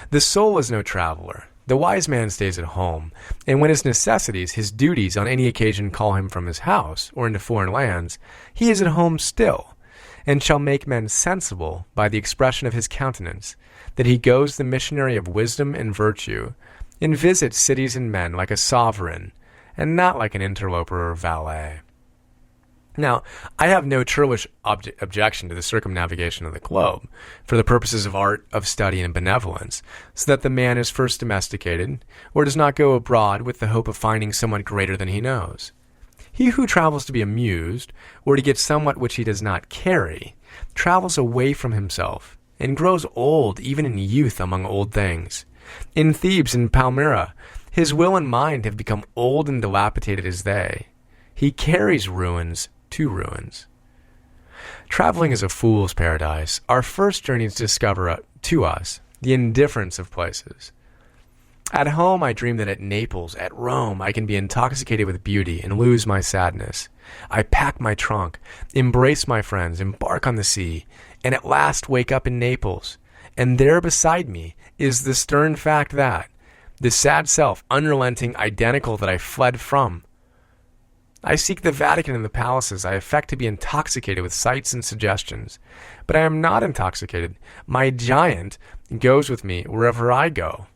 [SPEAKER 2] The soul is no traveler. The wise man stays at home, and when his necessities, his duties on any occasion call him from his house or into foreign lands, he is at home still, and shall make men sensible by the expression of his countenance, that he goes the missionary of wisdom and virtue, and visits cities and men like a sovereign, and not like an interloper or valet. Now, I have no churlish objection to the circumnavigation of the globe for the purposes of art, of study, and benevolence, so that the man is first domesticated, or does not go abroad with the hope of finding somewhat greater than he knows. He who travels to be amused, or to get somewhat which he does not carry, travels away from himself, and grows old even in youth among old things. In Thebes and Palmyra, his will and mind have become old and dilapidated as they. He carries ruins to ruins. Traveling is a fool's paradise. Our first journeys discover to us the indifference of places. At home, I dream that at Naples, at Rome, I can be intoxicated with beauty and lose my sadness. I pack my trunk, embrace my friends, embark on the sea, and at last wake up in Naples. And there beside me is the stern fact that, the sad self, unrelenting, identical that I fled from. I seek the Vatican and the palaces. I affect to be intoxicated with sights and suggestions. But I am not intoxicated. My giant goes with me wherever I go.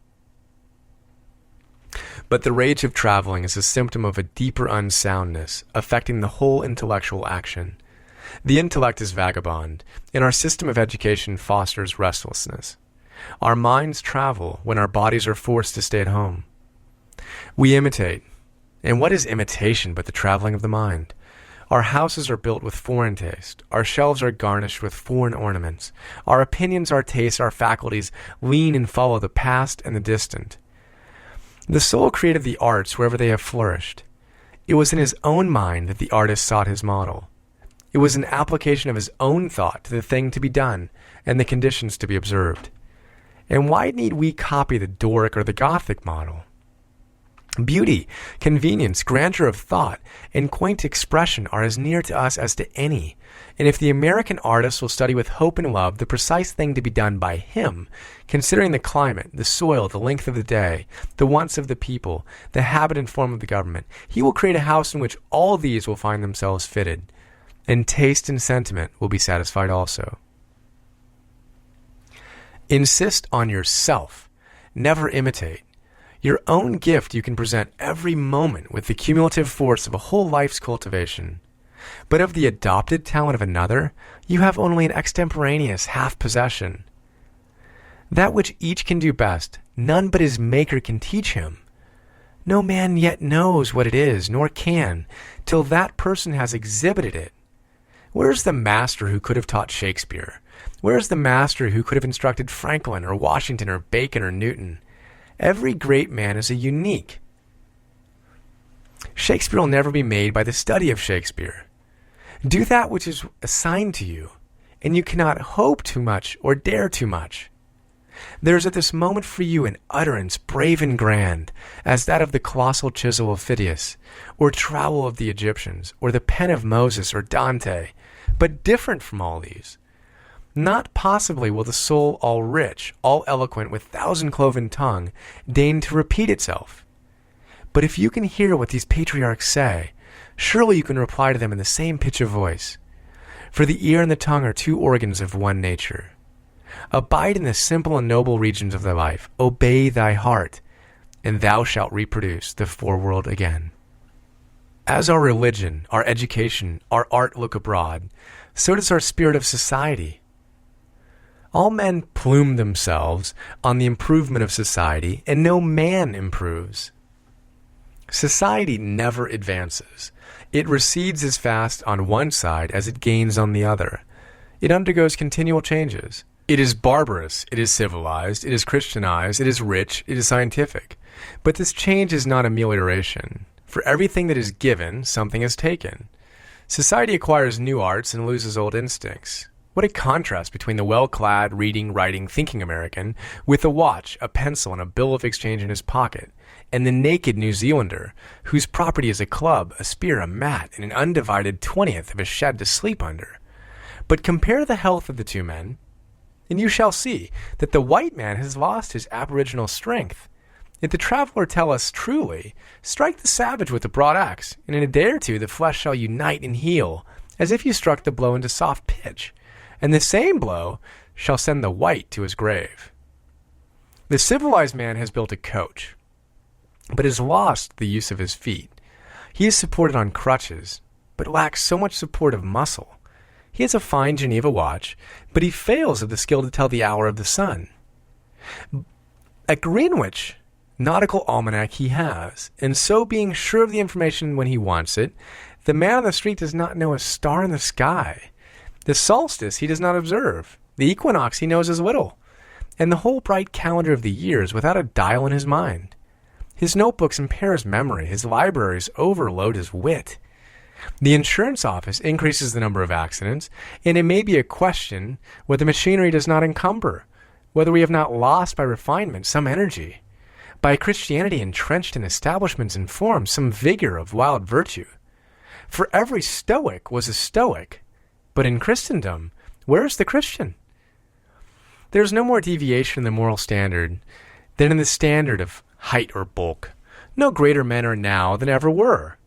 [SPEAKER 2] But the rage of traveling is a symptom of a deeper unsoundness, affecting the whole intellectual action. The intellect is vagabond, and our system of education fosters restlessness. Our minds travel when our bodies are forced to stay at home. We imitate. And what is imitation but the traveling of the mind? Our houses are built with foreign taste. Our shelves are garnished with foreign ornaments. Our opinions, our tastes, our faculties lean and follow the past and the distant. The soul created the arts wherever they have flourished. It was in his own mind that the artist sought his model. It was an application of his own thought to the thing to be done and the conditions to be observed. And why need we copy the Doric or the Gothic model? Beauty, convenience, grandeur of thought, and quaint expression are as near to us as to any. And if the American artist will study with hope and love the precise thing to be done by him, considering the climate, the soil, the length of the day, the wants of the people, the habit and form of the government, he will create a house in which all these will find themselves fitted, and taste and sentiment will be satisfied also. Insist on yourself. Never imitate. Your own gift you can present every moment with the cumulative force of a whole life's cultivation. But of the adopted talent of another, you have only an extemporaneous half-possession. That which each can do best, none but his Maker can teach him. No man yet knows what it is, nor can, till that person has exhibited it. Where is the master who could have taught Shakespeare? Where is the master who could have instructed Franklin or Washington or Bacon or Newton? Every great man is a unique. Shakespeare will never be made by the study of Shakespeare. Do that which is assigned to you, and you cannot hope too much or dare too much. There is at this moment for you an utterance brave and grand, as that of the colossal chisel of Phidias, or trowel of the Egyptians, or the pen of Moses or Dante, but different from all these. Not possibly will the soul all rich, all eloquent with thousand-cloven tongue, deign to repeat itself. But if you can hear what these patriarchs say, surely you can reply to them in the same pitch of voice. For the ear and the tongue are two organs of one nature. Abide in the simple and noble regions of thy life. Obey thy heart, and thou shalt reproduce the foreworld again. As our religion, our education, our art look abroad, so does our spirit of society. All men plume themselves on the improvement of society, and no man improves. Society never advances. It recedes as fast on one side as it gains on the other. It undergoes continual changes. It is barbarous, it is civilized, it is Christianized, it is rich, it is scientific. But this change is not amelioration. For everything that is given, something is taken. Society acquires new arts and loses old instincts. What a contrast between the well-clad, reading, writing, thinking American with a watch, a pencil, and a bill of exchange in his pocket, and the naked New Zealander, whose property is a club, a spear, a mat, and an undivided 20th of a shed to sleep under. But compare the health of the two men, and you shall see that the white man has lost his aboriginal strength. If the traveler tell us truly, strike the savage with the broad axe, and in a day or two the flesh shall unite and heal, as if you struck the blow into soft pitch, and the same blow shall send the white to his grave. The civilized man has built a coach, but has lost the use of his feet. He is supported on crutches, but lacks so much support of muscle. He has a fine Geneva watch, but he fails of the skill to tell the hour of the sun. At Greenwich, nautical almanac he has, and so being sure of the information when he wants it, the man on the street does not know a star in the sky. The solstice he does not observe. The equinox he knows as little. And the whole bright calendar of the years without a dial in his mind. His notebooks impair his memory. His libraries overload his wit. The insurance office increases the number of accidents, and it may be a question whether machinery does not encumber, whether we have not lost by refinement some energy, by Christianity entrenched in establishments and forms some vigor of wild virtue. For every Stoic was a Stoic, but in Christendom, where is the Christian? There is no more deviation in the moral standard than in the standard of height or bulk. No greater men are now than ever were.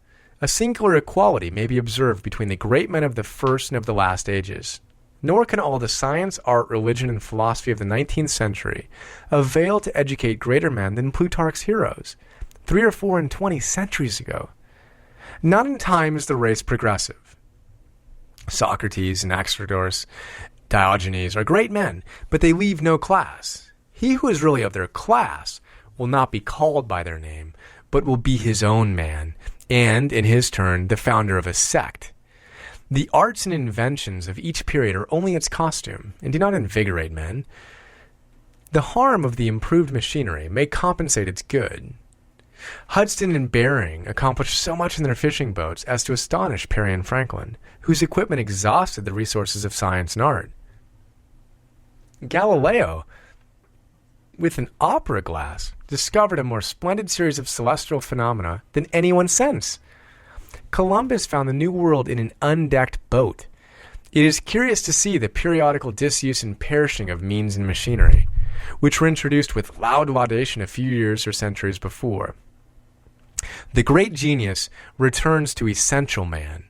[SPEAKER 2] A singular equality may be observed between the great men of the first and of the last ages. Nor can all the science, art, religion, and philosophy of the 19th century avail to educate greater men than Plutarch's heroes, 3 or 4 and 20 centuries ago. Not in time is the race progressive. Socrates, Anaxagoras, Diogenes are great men, but they leave no class. He who is really of their class will not be called by their name, but will be his own man, and, in his turn, the founder of a sect. The arts and inventions of each period are only its costume, and do not invigorate men. The harm of the improved machinery may compensate its good. Hudson and Bering accomplished so much in their fishing boats as to astonish Perry and Franklin, whose equipment exhausted the resources of science and art. Galileo with an opera glass, discovered a more splendid series of celestial phenomena than anyone since. Columbus found the New World in an undecked boat. It is curious to see the periodical disuse and perishing of means and machinery, which were introduced with loud laudation a few years or centuries before. The great genius returns to essential man.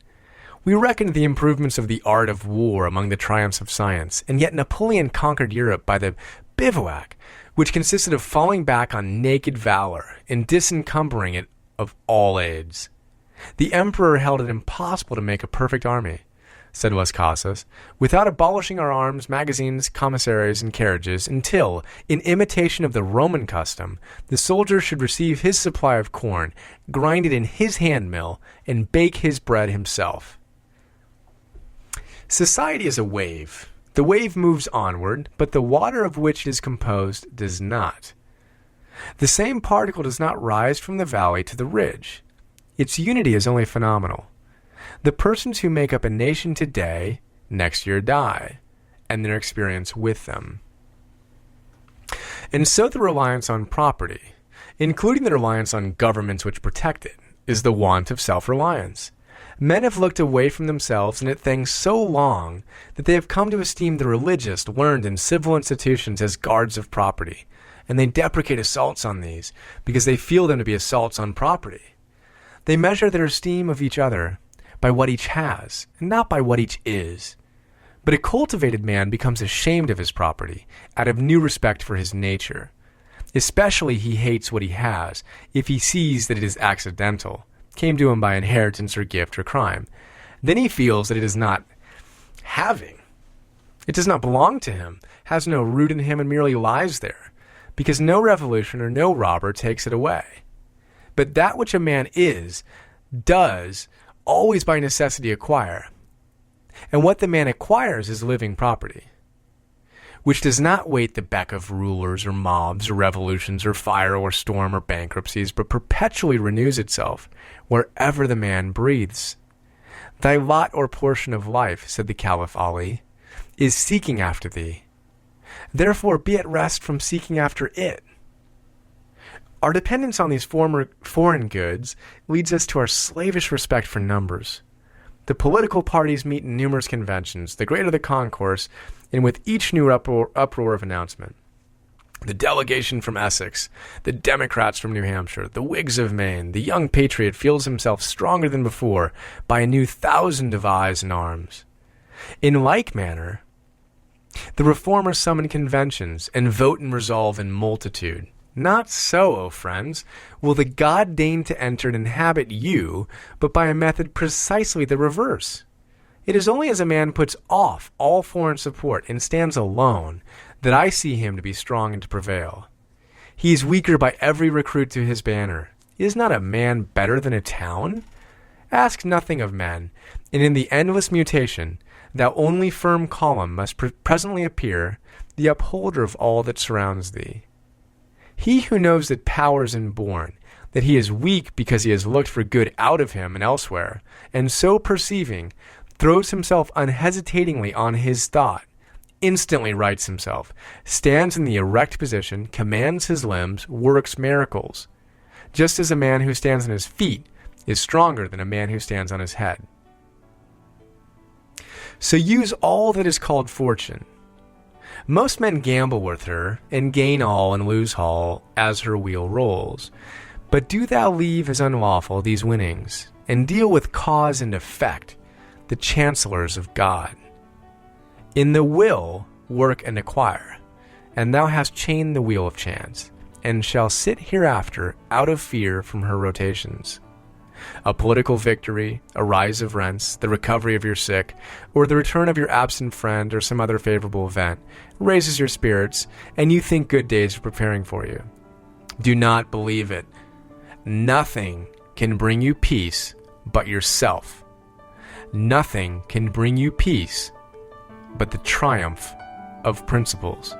[SPEAKER 2] We reckon the improvements of the art of war among the triumphs of science, and yet Napoleon conquered Europe by the bivouac, which consisted of falling back on naked valor and disencumbering it of all aids. The emperor held it impossible to make a perfect army, said Las Casas, without abolishing our arms, magazines, commissaries, and carriages, until, in imitation of the Roman custom, the soldier should receive his supply of corn, grind it in his hand mill, and bake his bread himself. Society is a wave. The wave moves onward, but the water of which it is composed does not. The same particle does not rise from the valley to the ridge. Its unity is only phenomenal. The persons who make up a nation today, next year die, and their experience with them. And so the reliance on property, including the reliance on governments which protect it, is the want of self-reliance. Men have looked away from themselves and at things so long that they have come to esteem the religious, learned, and civil institutions as guards of property, and they deprecate assaults on these because they feel them to be assaults on property. They measure their esteem of each other by what each has, and not by what each is. But a cultivated man becomes ashamed of his property, out of new respect for his nature. Especially he hates what he has, if he sees that it is accidental, came to him by inheritance or gift or crime. Then he feels that it is not having. It does not belong to him, has no root in him, and merely lies there, because no revolution or no robber takes it away. But that which a man is, does, always by necessity acquire. And what the man acquires is living property, which does not wait the beck of rulers or mobs or revolutions or fire or storm or bankruptcies, but perpetually renews itself wherever the man breathes. Thy lot or portion of life, said the Caliph Ali, is seeking after thee. Therefore be at rest from seeking after it. Our dependence on these foreign goods leads us to our slavish respect for numbers. The political parties meet in numerous conventions, the greater the concourse, and with each new uproar of announcement. The delegation from Essex, the Democrats from New Hampshire, the Whigs of Maine, the young patriot feels himself stronger than before by a new 1,000 of eyes and arms. In like manner, the reformers summon conventions and vote and resolve in multitude. Not so, O friends, will the God deign to enter and inhabit you, but by a method precisely the reverse. It is only as a man puts off all foreign support and stands alone that I see him to be strong and to prevail. He is weaker by every recruit to his banner. Is not a man better than a town? Ask nothing of men, and in the endless mutation, thou only firm column must presently appear, the upholder of all that surrounds thee. He who knows that power is inborn, that he is weak because he has looked for good out of him and elsewhere, and so perceiving, throws himself unhesitatingly on his thought, instantly rights himself, stands in the erect position, commands his limbs, works miracles, just as a man who stands on his feet is stronger than a man who stands on his head. So use all that is called fortune. Most men gamble with her, and gain all and lose all as her wheel rolls. But do thou leave as unlawful these winnings, and deal with cause and effect, the chancellors of God. In the will, work and acquire, and thou hast chained the wheel of chance, and shall sit hereafter out of fear from her rotations. A political victory, a rise of rents, the recovery of your sick, or the return of your absent friend or some other favorable event raises your spirits, and you think good days are preparing for you. Do not believe it. Nothing can bring you peace but yourself. Nothing can bring you peace but the triumph of principles.